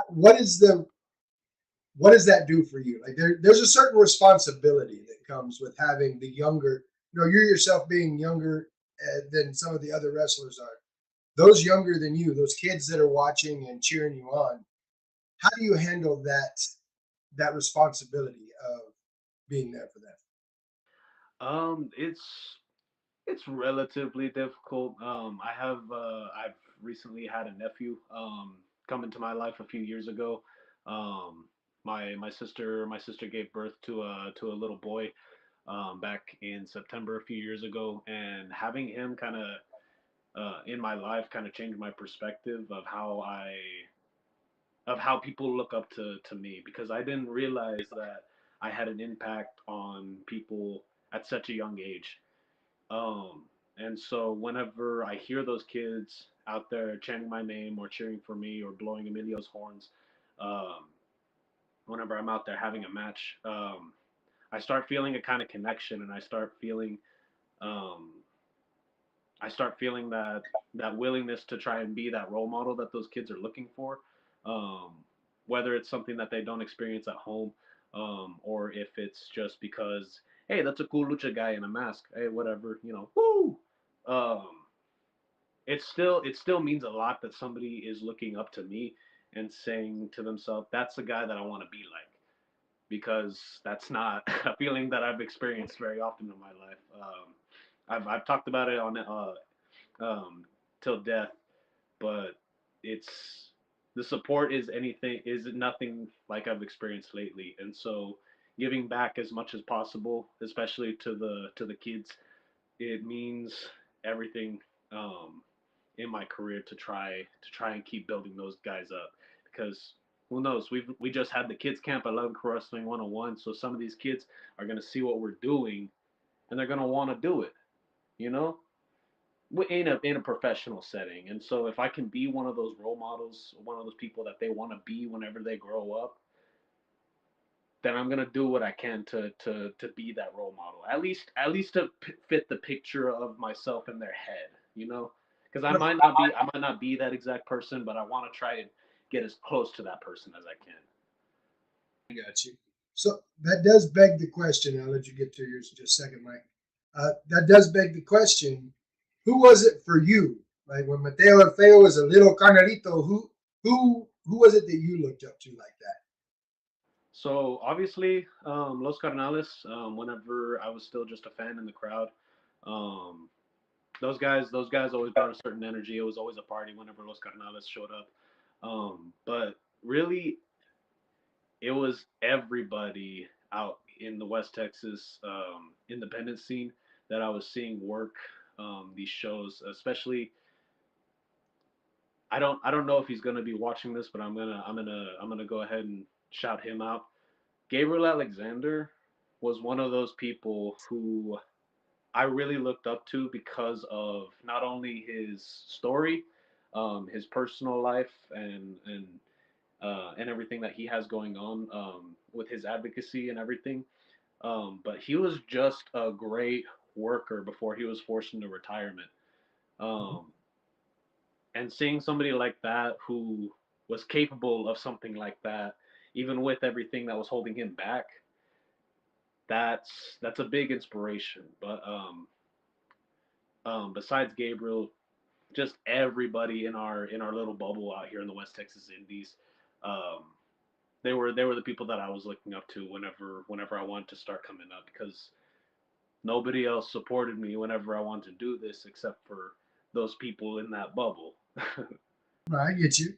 What does that do for you? Like there's a certain responsibility that comes with having the younger. You yourself being younger than some of the other wrestlers are. Those younger than you, those kids that are watching and cheering you on. How do you handle that responsibility of being there for them? It's relatively difficult. I've recently had a nephew come into my life a few years ago. Um, my sister gave birth to a little boy back in September a few years ago, and having him kind of in my life kind of changed my perspective of how people look up to me, because I didn't realize that I had an impact on people at such a young age. And so whenever I hear those kids out there chanting my name or cheering for me or blowing Emilio's horns, um, whenever I'm out there having a match, I start feeling a kind of connection, and um, I start feeling that willingness to try and be that role model that those kids are looking for, um, whether it's something that they don't experience at home, or if it's just because, hey, that's a cool lucha guy in a mask, hey, whatever, woo. Um, it still means a lot that somebody is looking up to me, and saying to themselves, "That's the guy that I want to be like," because that's not a feeling that I've experienced very often in my life. I've talked about it on um, till death, but it's the support is nothing like I've experienced lately, and so giving back as much as possible, especially to the kids, it means everything um, in my career to try and keep building those guys up because who knows, we just had the kids camp at Love Pro Wrestling 101, so some of these kids are going to see what we're doing and they're going to want to do it, you know, in a professional setting. And so if I can be one of those role models, one of those people that they want to be whenever they grow up, then I'm gonna do what I can to be that role model. At least to fit the picture of myself in their head, you know, because I might not be that exact person, but I want to try and get as close to that person as I can. I got you. So that does beg the question. I'll let you get to yours in just a second, Mike. That does beg the question: who was it for you? Like when Mateo El Feo was a little carnalito, who was it that you looked up to like that? So obviously, Los Carnales. Whenever I was still just a fan in the crowd, um, those guys always brought a certain energy. It was always a party whenever Los Carnales showed up. But really, it was everybody out in the West Texas independent scene that I was seeing work these shows. Especially, I don't know if he's gonna be watching this, but I'm gonna go ahead and shout him out. Gabriel Alexander was one of those people who I really looked up to because of not only his story, his personal life, and everything that he has going on with his advocacy and everything. But he was just a great worker before he was forced into retirement. Um, and seeing somebody like that who was capable of something like that, even with everything that was holding him back, that's a big inspiration. But besides Gabriel, just everybody in our little bubble out here in the West Texas Indies, um, they were the people that I was looking up to whenever I wanted to start coming up because nobody else supported me whenever I wanted to do this except for those people in that bubble. Right, I get you.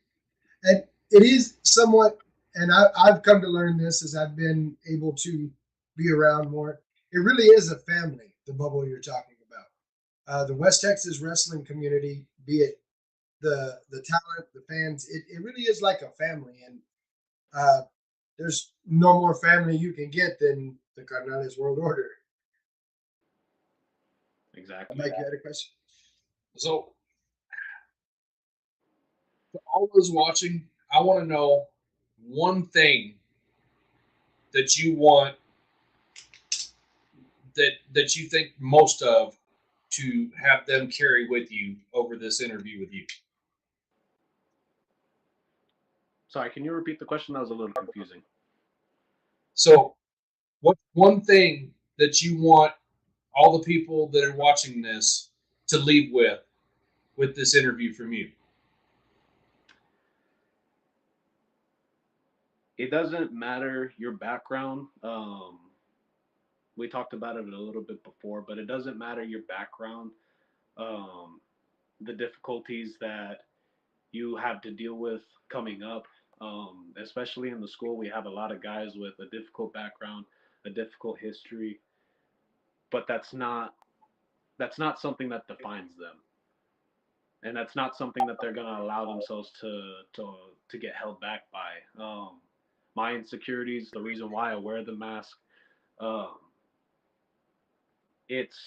And it is somewhat, and I've come to learn this as I've been able to be around more. It really is a family, the bubble you're talking about. The West Texas wrestling community, be it the talent, the fans, it really is like a family. And uh, there's no more family you can get than the Carnales World Order. Exactly. Mike, you had a question? So, for all those watching, I want to know one thing that you want that you think most of to have them carry with you over this interview with you. Sorry, can you repeat the question? That was a little confusing. So, what's one thing that you want all the people that are watching this to leave with this interview from you? It doesn't matter your background. We talked about it a little bit before, but it doesn't matter your background, um, the difficulties that you have to deal with coming up. Especially in the school, we have a lot of guys with a difficult background, a difficult history, but that's not something that defines them, and that's not something that they're gonna allow themselves to get held back by. My insecurities, the reason why I wear the mask, um, it's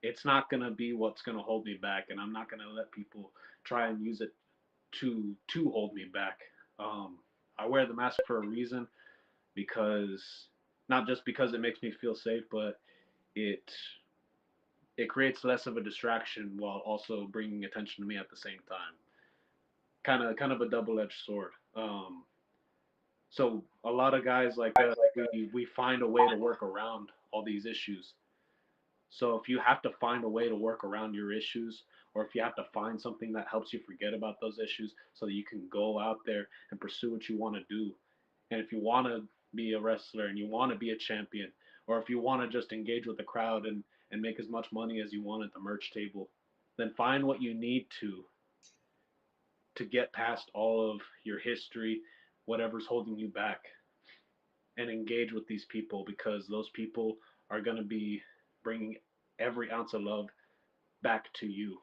it's not gonna be what's gonna hold me back, and I'm not gonna let people try and use it to hold me back. Um, I wear the mask for a reason because not just because it makes me feel safe, but it it creates less of a distraction while also bringing attention to me at the same time. Kind of a double edged sword. So a lot of guys like us, we find a way to work around all these issues. So if you have to find a way to work around your issues or if you have to find something that helps you forget about those issues so that you can go out there and pursue what you want to do. And if you want to be a wrestler and you want to be a champion, or if you want to just engage with the crowd and make as much money as you want at the merch table, then find what you need to get past all of your history, whatever's holding you back, and engage with these people because those people are going to be bringing every ounce of love back to you.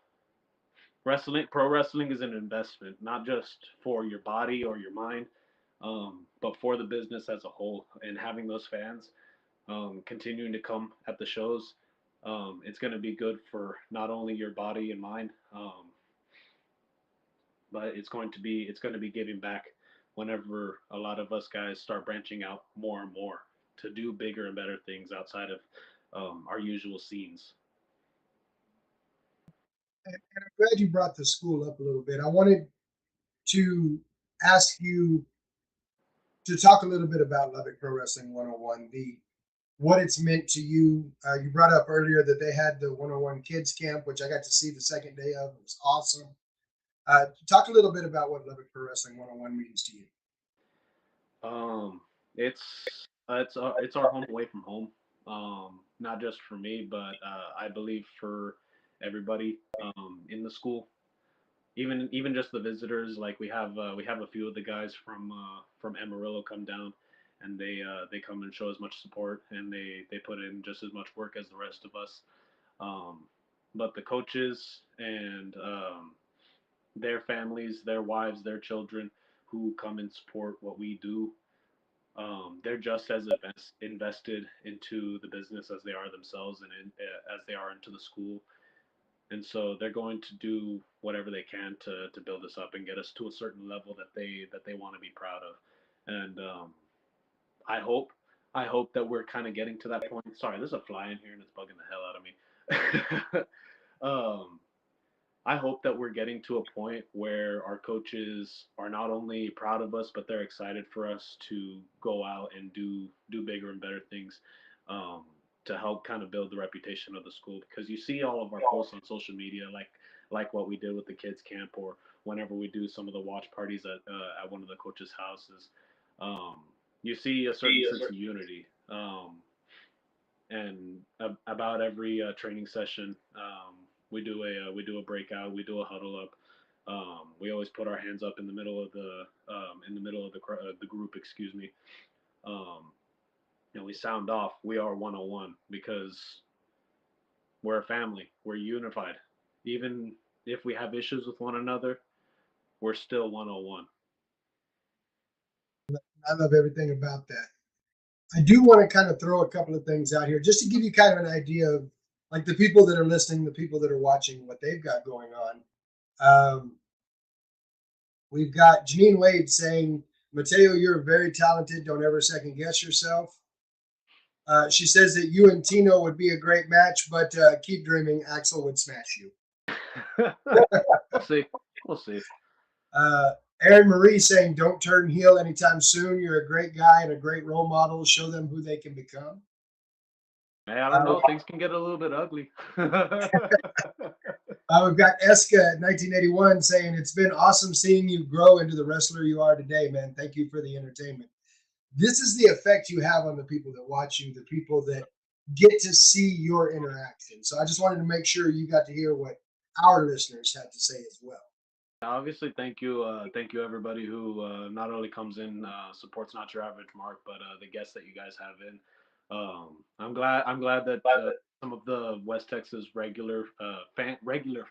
Pro wrestling is an investment, not just for your body or your mind, but for the business as a whole. And having those fans continuing to come at the shows, it's going to be good for not only your body and mind, but it's going to be giving back whenever a lot of us guys start branching out more and more to do bigger and better things outside of our usual scenes. And I'm glad you brought the school up a little bit. I wanted to ask you to talk a little bit about Lubbock Pro Wrestling 101, the what it's meant to you. You brought up earlier that they had the 101 Kids Camp, which I got to see the second day of. It was awesome. Talk a little bit about what Lubbock Pro Wrestling 101 means to you. Um, it's our home away from home. Not just for me, but I believe for everybody in the school, even just the visitors. Like we have a few of the guys from Amarillo come down, and they come and show as much support, and they put in just as much work as the rest of us. Um, but the coaches and their families, their wives, their children who come and support what we do, they're just as invested into the business as they are themselves and as they are into the school. And so they're going to do whatever they can to build us up and get us to a certain level that they want to be proud of. And I hope I hope that we're kind of getting to that point. Sorry, there's a fly in here and it's bugging the hell out of me. um, I hope that we're getting to a point where our coaches are not only proud of us, but they're excited for us to go out and do bigger and better things, um, to help kind of build the reputation of the school. Because you see all of our posts on social media, like what we did with the kids camp, or whenever we do some of the watch parties at one of the coaches' houses. Um, you see a certain sense of unity. And about every training session, we do a breakout, we do a huddle up. We always put our hands up in the middle of the group, excuse me, um, and we sound off. We are 101 because we're a family. We're unified. Even if we have issues with one another, we're still 101. I love everything about that. I do want to kind of throw a couple of things out here just to give you kind of an idea of like the people that are listening, the people that are watching, what they've got going on. Um, we've got Janine Wade saying, Mateo, you're very talented. Don't ever second guess yourself. She says that you and Tino would be a great match, but keep dreaming. Axel would smash you. We'll see. We'll see. Uh, Aaron Marie saying, don't turn heel anytime soon. You're a great guy and a great role model. Show them who they can become. Hey, I don't know. Things can get a little bit ugly. We've got Eska at 1981 saying, it's been awesome seeing you grow into the wrestler you are today, man. Thank you for the entertainment. This is the effect you have on the people that watch you, the people that get to see your interaction. So I just wanted to make sure you got to hear what our listeners had to say as well. Obviously, thank you everybody who not only comes in, supports Not Your Average Mark, but the guests that you guys have in. I'm glad that some of the West Texas regular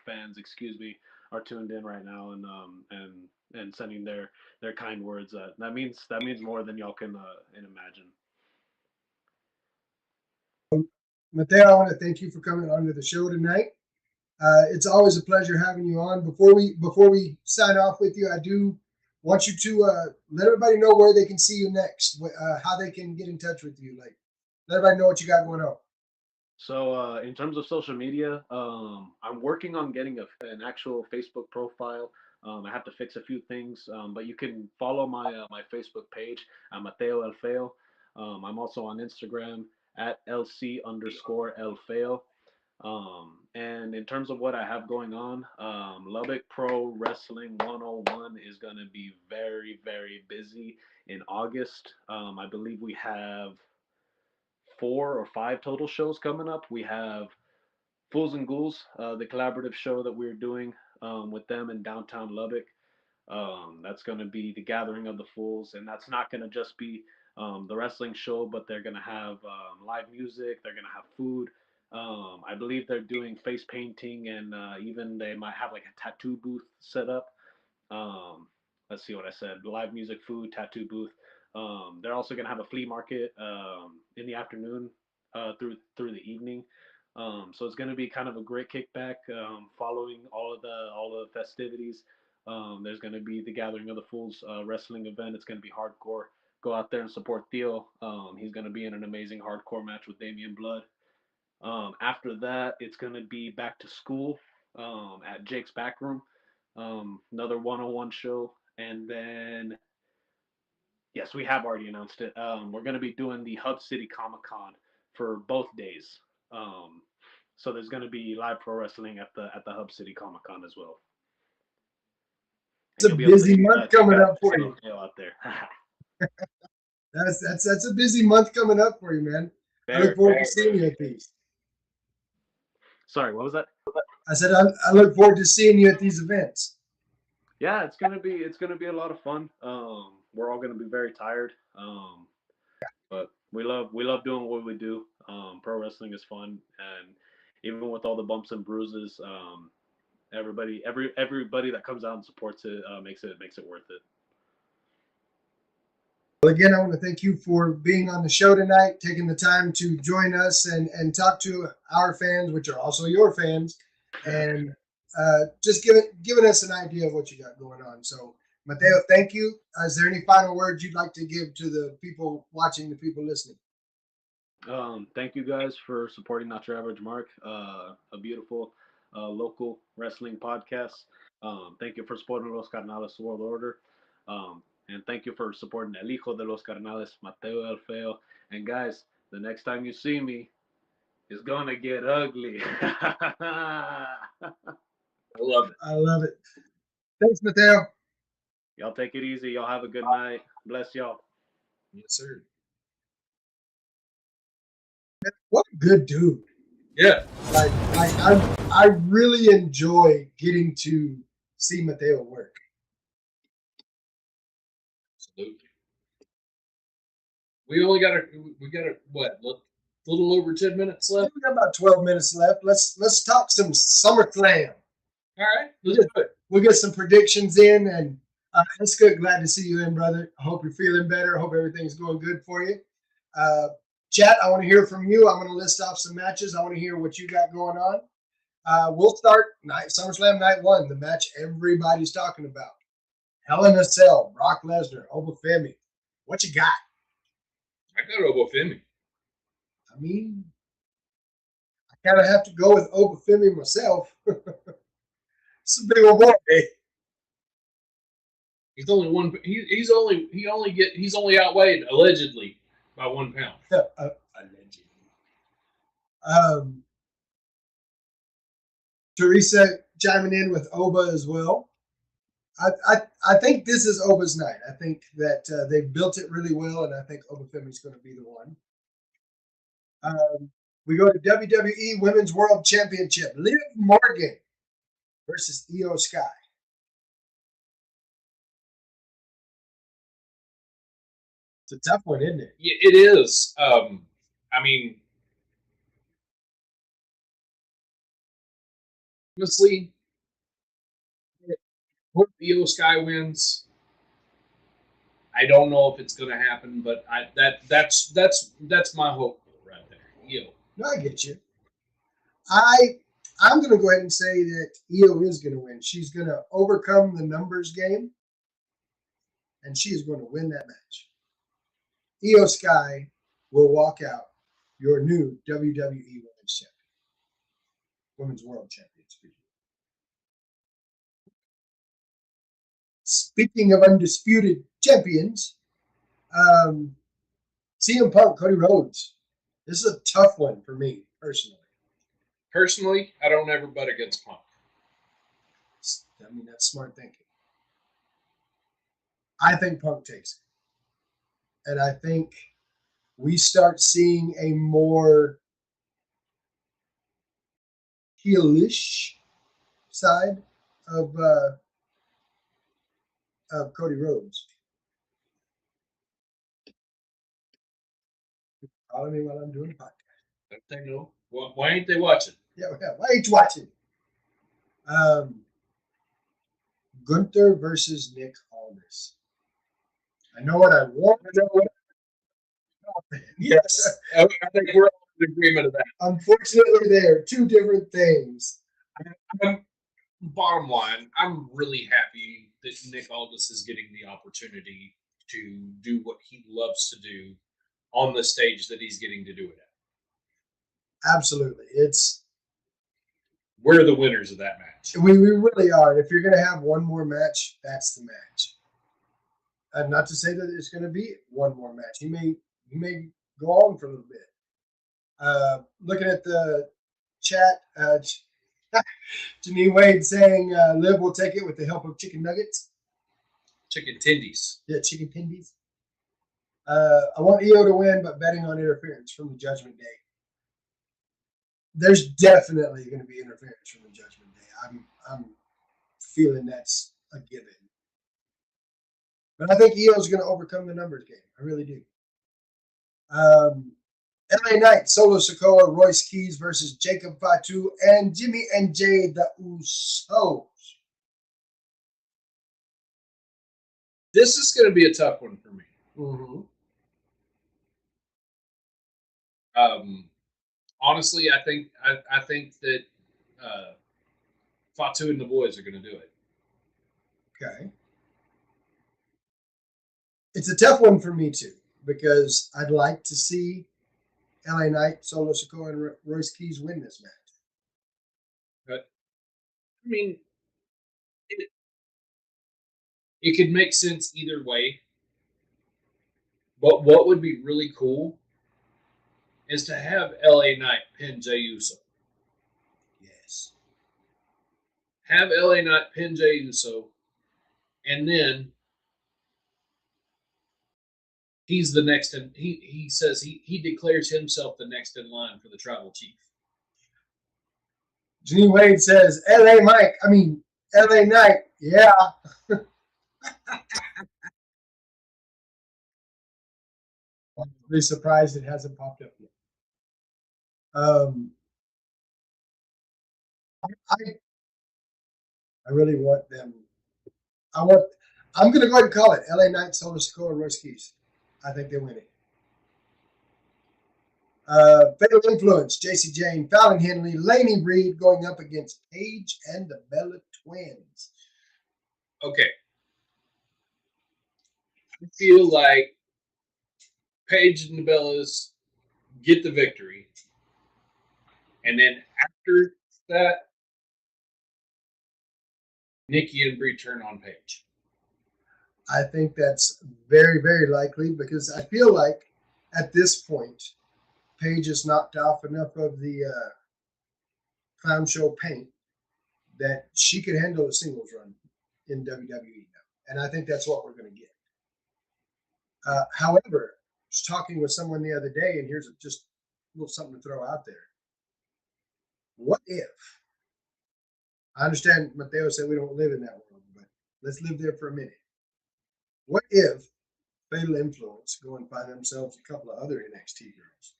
fans, excuse me, are tuned in right now and sending their kind words. That means more than y'all can imagine. Mateo, I want to thank you for coming on to the show tonight. It's always a pleasure having you on. Before we sign off with you, I do want you to let everybody know where they can see you next, how they can get in touch with you. Like, let everybody know what you got going on. So, in terms of social media, I'm working on getting an actual Facebook profile. I have to fix a few things, but you can follow my Facebook page. I'm Mateo El Feo. I'm also on Instagram at LC_El Feo. And in terms of what I have going on, Lubbock Pro Wrestling 101 is going to be very, very busy in August. I believe we have 4 or 5 total shows coming up. We have Fools and Ghouls, the collaborative show that we're doing with them in downtown Lubbock. That's going to be the Gathering of the Fools, and that's not going to just be the wrestling show, but they're going to have live music. They're going to have food. I believe they're doing face painting, and even they might have like a tattoo booth set up. Um, let's see what I said: live music, food, tattoo booth. They're also going to have a flea market in the afternoon through the evening. So it's going to be kind of a great kickback following all of the festivities. There's going to be the Gathering of the Fools wrestling event. It's going to be hardcore. Go out there and support Theo. He's going to be in an amazing hardcore match with Damian Blood. After that, it's going to be back to school at Jake's Backroom, another one-on-one show. And then, yes, we have already announced it. We're going to be doing the Hub City Comic Con for both days. So there's going to be live pro wrestling at the Hub City Comic Con as well. It's a busy month coming up for you. Out there. That's a busy month coming up for you, man. I look forward to seeing you at these. Sorry, what was that? I said I look forward to seeing you at these events. Yeah, it's gonna be a lot of fun. We're all gonna be very tired, but we love doing what we do. Pro wrestling is fun, and even with all the bumps and bruises, everybody that comes out and supports it makes it worth it. Well, again, I want to thank you for being on the show tonight, taking the time to join us and talk to our fans, which are also your fans, and just giving us an idea of what you got going on. So, Mateo, thank you. Is there any final words you'd like to give to the people watching, the people listening? Thank you guys for supporting Not Your Average Mark, a beautiful local wrestling podcast. Thank you for supporting Los Carnales World Order. And thank you for supporting El Hijo de los Carnales, Mateo El Feo. And guys, the next time you see me, it's gonna get ugly. I love it. I love it. Thanks, Mateo. Y'all take it easy. Y'all have a good night. Bless y'all. Yes, sir. What a good dude. Yeah. Like I really enjoy getting to see Mateo work. Absolutely. We got what? A little over 10 minutes left. We got about 12 minutes left. Let's talk some SummerSlam. All right, let's do it. We'll get some predictions in, and it's good. Glad to see you in, brother. I hope you're feeling better. I hope everything's going good for you. Chat, I want to hear from you. I'm going to list off some matches. I want to hear what you got going on. We'll start SummerSlam Night 1, the match everybody's talking about. Hell in a Cell, Brock Lesnar, Obafemi. What you got? I got Obafemi. I mean, I kind of have to go with Obafemi myself. It's a big old boy. He's only one. He's only outweighed allegedly by 1 pound. Allegedly. Teresa chiming in with Oba as well. I think this is Oba's night. I think that they've built it really well, and I think Obafemi's going to be the one. We go to WWE Women's World Championship. Liv Morgan versus Io Sky. It's a tough one, isn't it? Yeah, it is. I mean, honestly, hope Io Sky wins. I don't know if it's going to happen, but that's my hope right there. Io. No, I get you. I'm going to go ahead and say that Io is going to win. She's going to overcome the numbers game, and she is going to win that match. Io Sky will walk out your new WWE Women's Champion, Women's World Champion. Speaking of undisputed champions, CM Punk, Cody Rhodes. This is a tough one for me personally. Personally, I don't ever bet against Punk. I mean, that's smart thinking. I think Punk takes it. And I think we start seeing a more heelish side of Cody Rhodes. Follow me while I'm doing the podcast. Don't they know? Why ain't they watching? Yeah, why ain't you watching? Gunther versus Nick Aldis. I know what I want. I know what Yes. I think we're all in agreement of that. Unfortunately, they're two different things. Bottom line, I'm really happy that Nick Aldis is getting the opportunity to do what he loves to do on the stage that he's getting to do it at. Absolutely. We're the winners of that match. We really are. If you're going to have one more match, that's the match. And not to say that it's going to be one more match. He may go on for a little bit. Looking at the chat, Janine Wade saying Liv will take it with the help of chicken nuggets. Chicken tendies. Yeah, chicken tendies. I want EO to win, but betting on interference from the Judgment Day. There's definitely going to be interference from the Judgment Day. I'm feeling that's a given. But I think EO's going to overcome the numbers game. I really do. LA Knight, Solo Sikoa, Royce Keys versus Jacob Fatu and Jimmy and Jay, the Usos. This is going to be a tough one for me. Mm-hmm. Honestly, I think that Fatu and the boys are going to do it. Okay. It's a tough one for me too, because I'd like to see LA Knight, Solo Sikoa, and Royce Keys win this match. But I mean, it could make sense either way. But what would be really cool is to have LA Knight pin Jey Uso. Yes. Have LA Knight pin Jey Uso, and then he's the next, and he says he declares himself the next in line for the tribal chief. Janine Wade says, LA Knight, yeah. I'm really surprised it hasn't popped up yet. I really want them. I'm going to go ahead and call it LA Knight, Solo Sikoa, and Royce Keys. I think they win it. Fatal Influence, JC Jane, Fallon Henley, Laney Reed going up against Paige and the Bella Twins. Okay. I feel like Paige and the Bellas get the victory. And then after that, Nikki and Brie turn on Paige. I think that's very, very likely because I feel like at this point, Paige has knocked off enough of the clown show paint that she could handle a singles run in WWE now. And I think that's what we're going to get. However, I was talking with someone the other day, and here's just a little something to throw out there. What if, I understand Mateo said we don't live in that world, but let's live there for a minute. What if Fatal Influence go and find themselves a couple of other NXT girls?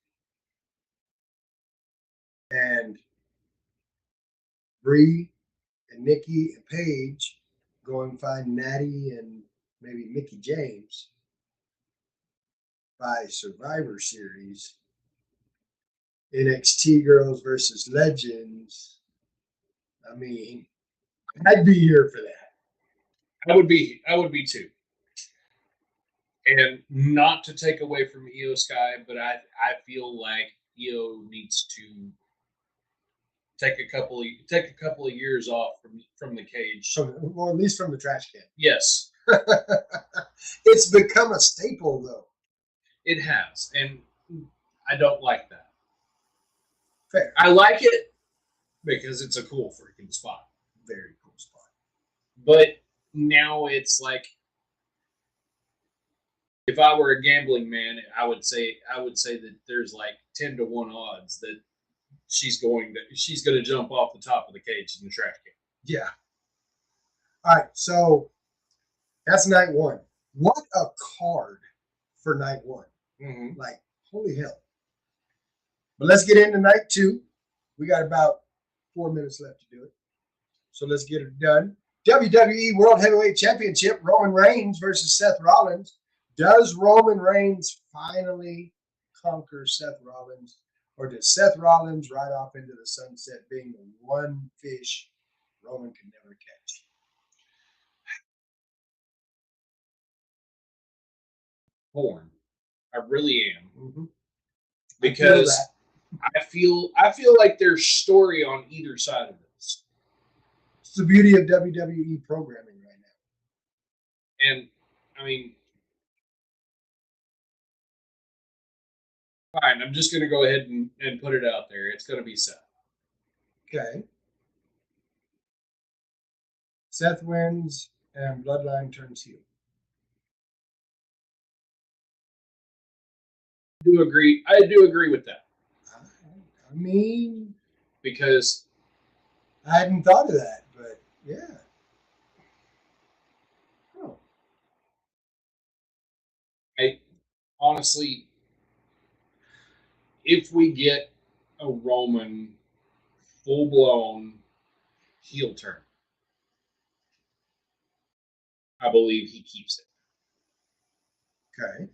And Brie and Nikki and Paige go and find Natty and maybe Mickie James by Survivor Series. NXT girls versus legends. I mean, I'd be here for that. I would be too. And not to take away from Io Sky, but I feel like Io needs to take a couple of years off from the cage. Or at least from the trash can. Yes. It's become a staple, though. It has, and I don't like that. Fair. I like it because it's a cool freaking spot. Very cool spot. But now it's like, if I were a gambling man, I would say that there's like 10-1 odds that she's going to jump off the top of the cage in the trash can. Yeah. All right. So that's night one. What a card for night one. Mm-hmm. Like, holy hell. But let's get into night two. We got about 4 minutes left to do it. So let's get it done. WWE World Heavyweight Championship, Roman Reigns versus Seth Rollins. Does Roman Reigns finally conquer Seth Rollins? Or does Seth Rollins ride off into the sunset being the one fish Roman can never catch? Torn. I really am. Mm-hmm. Because I feel like there's story on either side of this. It's the beauty of WWE programming right now. And I mean, fine, I'm just going to go ahead and put it out there. It's going to be Seth. Okay. Seth wins and Bloodline turns heel. I do agree with that. I mean, because I hadn't thought of that, but yeah. Oh. I honestly, if we get a Roman full-blown heel turn, I believe he keeps it. Okay.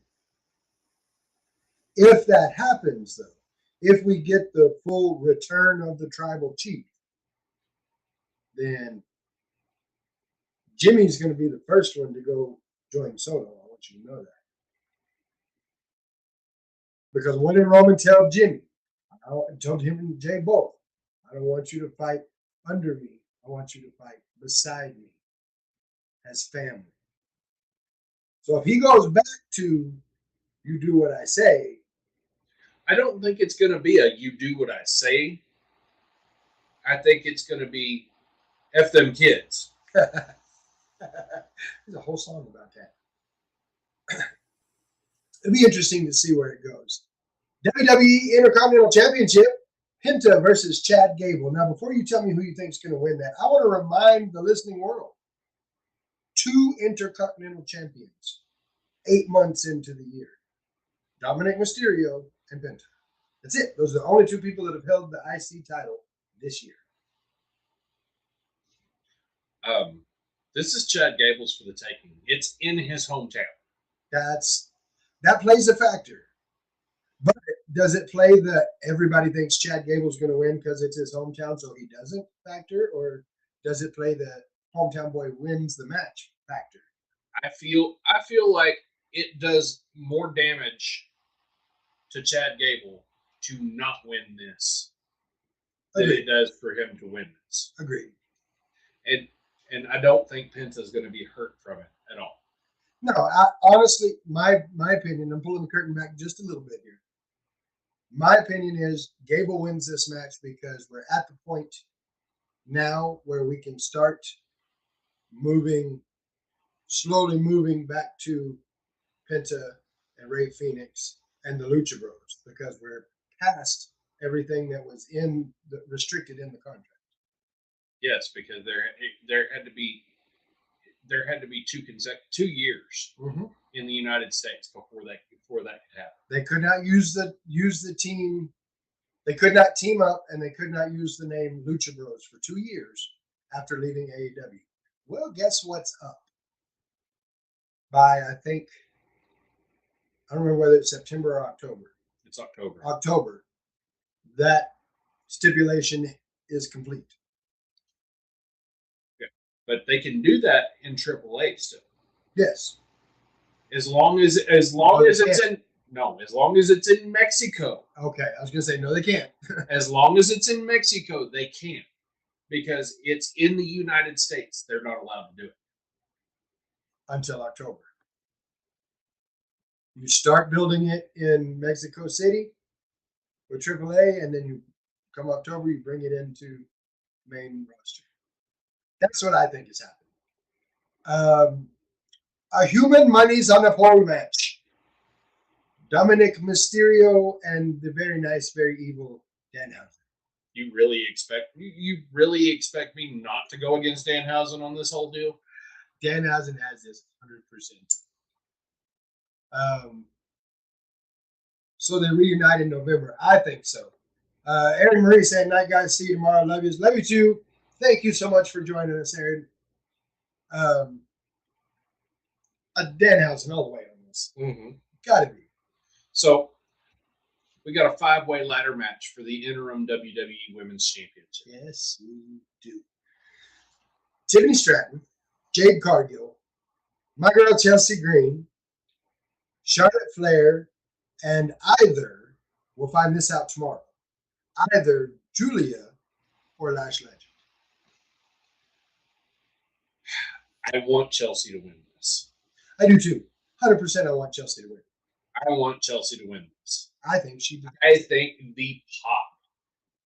If that happens, though, if we get the full return of the tribal chief, then Jimmy's going to be the first one to go join Soto. I want you to know that. Because what did Roman tell Jimmy? I told him and Jay both, I don't want you to fight under me. I want you to fight beside me as family. So if he goes back to you do what I say, I don't think it's going to be a you do what I say. I think it's going to be F them kids. there's a whole song about that. It'll be interesting to see where it goes. WWE Intercontinental Championship, Penta versus Chad Gable. Now, before you tell me who you think is going to win that, I want to remind the listening world, 2 Intercontinental Champions, 8 months into the year. Dominic Mysterio and Penta. That's it. Those are the only 2 people that have held the IC title this year. This is Chad Gable's for the taking. It's in his hometown. That plays a factor. But does it play that everybody thinks Chad Gable's going to win because it's his hometown, so he doesn't factor? Or does it play the hometown boy wins the match factor? I feel like it does more damage to Chad Gable to not win this than it does for him to win this. Agreed. And I don't think Penta's going to be hurt from it at all. No, honestly, my opinion, I'm pulling the curtain back just a little bit here. My opinion is Gable wins this match because we're at the point now where we can start slowly moving back to Penta and Rey Fenix and the Lucha Bros, because we're past everything that was restricted in the contract. Yes, because there had to be 2 years in the United States before that could happen. They could not use the team. They could not team up, and they could not use the name Lucha Bros for 2 years after leaving AEW. Well, guess what's up? By I don't remember whether it's September or October. It's October. October. That stipulation is complete. Yeah. But they can do that in AAA still. Yes. As long as it's in Mexico. Okay, I was gonna say no, they can't. As long as it's in Mexico, they can't, because it's in the United States. They're not allowed to do it Until October. You start building it in Mexico City with AAA, and then you come October, you bring it into main roster. That's what I think is happening. A human money's on a pole match. Dominic Mysterio and the very nice, very evil Danhausen. You really expect me not to go against Danhausen on this whole deal? Danhausen has this 100%. So they reunite in November. I think so. Aaron Marie said, "Night guys, see you tomorrow. Love you. Love you too. Thank you so much for joining us, Aaron." Danhausen all the way on this. Mm-hmm. Gotta be. So we got a 5-way ladder match for the interim WWE Women's Championship. Yes, we do. Tiffany Stratton, Jade Cargill, my girl Chelsea Green, Charlotte Flair, and either, we'll find this out tomorrow, either Julia or Lash Legend. I want Chelsea to win this. I do too. 100% I want Chelsea to win. I want Chelsea to win this. I think she does. I think the pop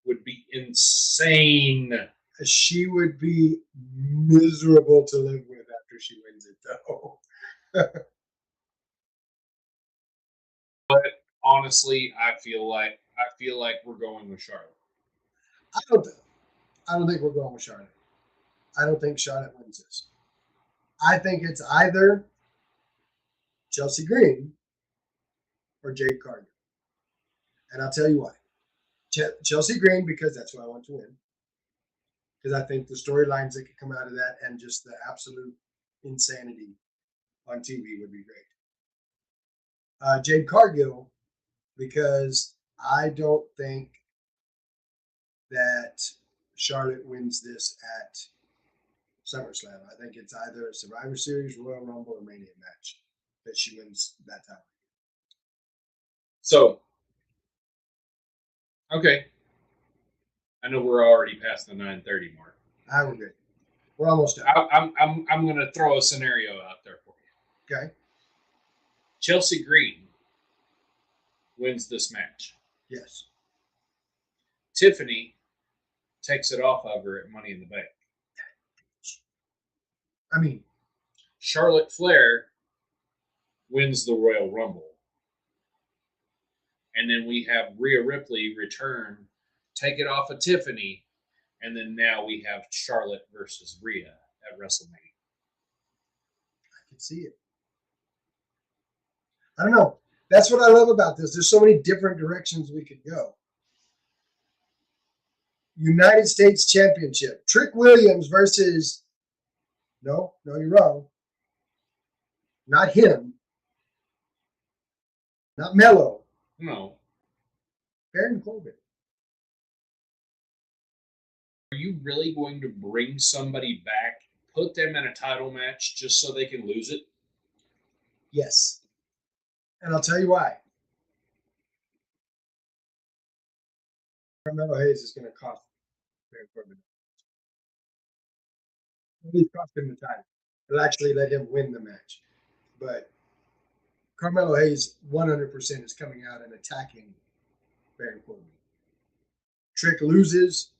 would be insane. She would be miserable to live with after she wins it, though. But honestly, I feel like we're going with Charlotte. I don't think we're going with Charlotte. I don't think Charlotte wins this. I think it's either Chelsea Green or Jade Cargill. And I'll tell you why. Chelsea Green, because that's who I want to win. Because I think the storylines that could come out of that and just the absolute insanity on TV would be great. Jade Cargill, because I don't think that Charlotte wins this at SummerSlam. I think it's either a Survivor Series, Royal Rumble, or Mania match that she wins that time. So, okay. I know we're already past the 9:30 mark. We're good. We're almost done. I'm going to throw a scenario out there for you. Okay. Chelsea Green wins this match. Yes. Tiffany takes it off of her at Money in the Bank. I mean, Charlotte Flair wins the Royal Rumble. And then we have Rhea Ripley return, take it off of Tiffany, and then now we have Charlotte versus Rhea at WrestleMania. I can see it. I don't know. That's what I love about this. There's so many different directions we could go. United States Championship. Trick Williams versus... No, you're wrong. Not him. Not Mello. No. Baron Corbin. Are you really going to bring somebody back, put them in a title match just so they can lose it? Yes. And I'll tell you why. Carmelo Hayes is going to cost Baron Corbin. He's cost him the title. It'll actually let him win the match. But Carmelo Hayes 100% is coming out and attacking Baron Corbin. Trick loses,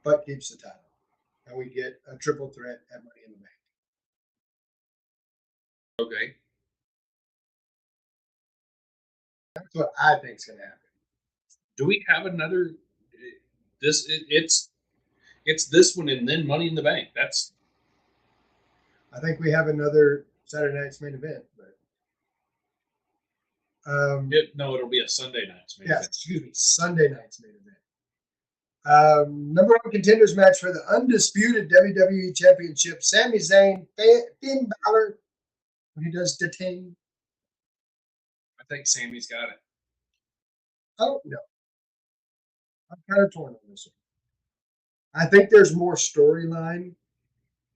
but keeps the title. And we get a triple threat at Money in the Bank. Okay. That's what I think is going to happen. Do we have another? It's this one and then Money in the Bank. I think we have another Saturday night's main event, but it'll be a Sunday night's main event. Excuse me, Sunday night's main event. Number one contenders match for the undisputed WWE Championship: Sami Zayn, Finn Balor, when he does detain. I think Sammy's got it. I don't know. I'm kind of torn on this one. I think there's more storyline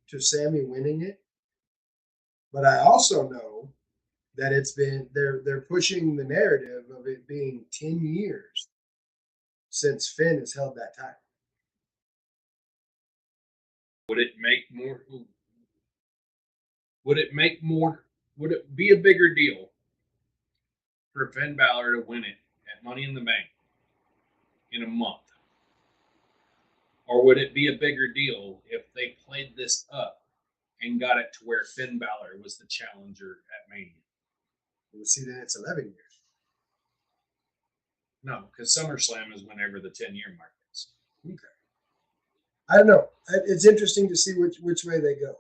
to Sami winning it, but I also know that they're pushing the narrative of it being 10 years since Finn has held that title. Would it be a bigger deal for Finn Balor to win it at Money in the Bank in a month? Or would it be a bigger deal if they played this up and got it to where Finn Balor was the challenger at Mania? We'll see that it's 11 years. No, because SummerSlam is whenever the 10-year mark is. Okay. I don't know. It's interesting to see which way they go.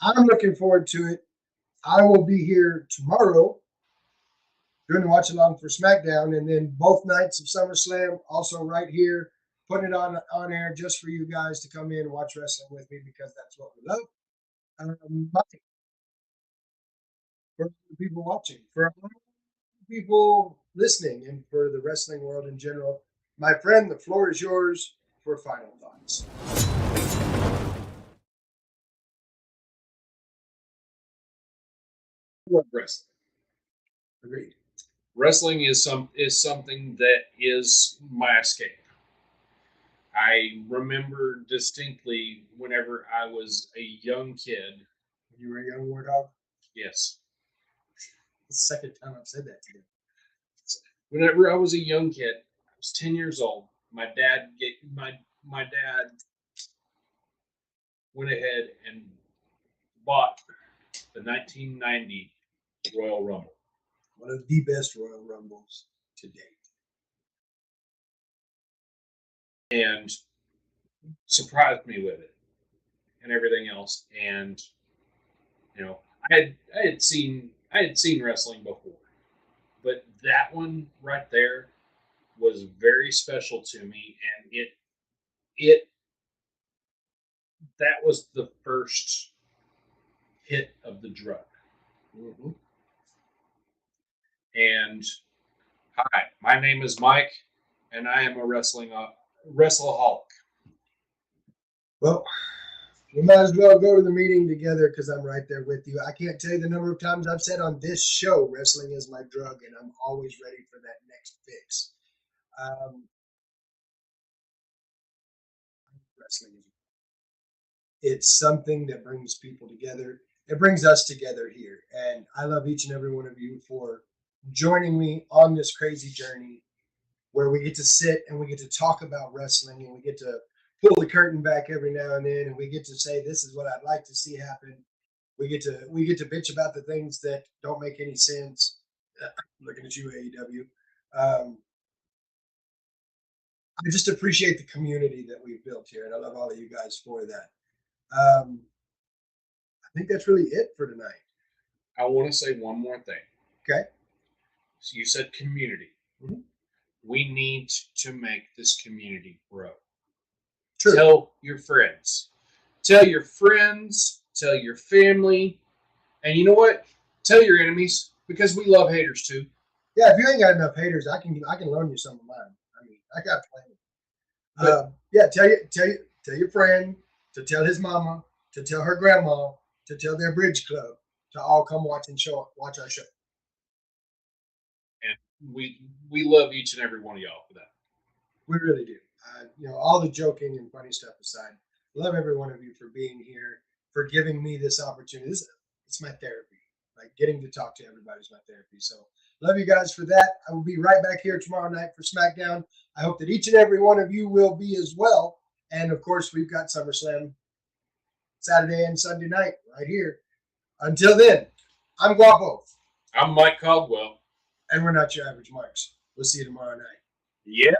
I'm looking forward to it. I will be here tomorrow doing the watch along for SmackDown, and then both nights of SummerSlam, also right here, putting it on air just for you guys to come in and watch wrestling with me because that's what we love. Mike, for the people watching, for all the people listening, and for the wrestling world in general, my friend, the floor is yours for final thoughts. Wrestling. Agreed. Wrestling is something that is my escape. I remember distinctly whenever I was a young kid. When you were a young war dog? Yes. The second time I've said that to you. Whenever I was a young kid, I was 10 years old. My dad went ahead and bought the 1990 Royal Rumble. One of the best Royal Rumbles to date. And surprised me with it and everything else. And I had seen wrestling before, but that one right there was very special to me, and it that was the first hit of the drug. Mm-hmm. And hi, my name is Mike, and I am a wrestleholic. Well, we might as well go to the meeting together because I'm right there with you. I can't tell you the number of times I've said on this show, wrestling is my drug, and I'm always ready for that next fix. Wrestling is it's something that brings people together. It brings us together here. And I love each and every one of you for joining me on this crazy journey where we get to sit and we get to talk about wrestling and we get to pull the curtain back every now and then and we get to say, this is what I'd like to see happen. We get to bitch about the things that don't make any sense. Looking at you, AEW. I just appreciate the community that we've built here, and I love all of you guys for that. I think that's really it for tonight. I want to say one more thing. Okay. So you said community. Mm-hmm. We need to make this community grow. True. Tell your friends. Tell your friends. Tell your family. And you know what? Tell your enemies, because we love haters too. Yeah, if you ain't got enough haters, I can loan you some of mine. I mean, I got plenty. Yeah, tell your friend to tell his mama, to tell her grandma, to tell their bridge club to all come watch our show. And we love each and every one of y'all for that. We really do. All the joking and funny stuff aside, love every one of you for being here, for giving me this opportunity. It's my therapy. Like getting to talk to everybody is my therapy. So love you guys for that. I will be right back here tomorrow night for SmackDown. I hope that each and every one of you will be as well. And of course, we've got SummerSlam Saturday and Sunday night right here. Until then, I'm Guapo. I'm Mike Caldwell. And we're not your average marks. We'll see you tomorrow night. Yeah.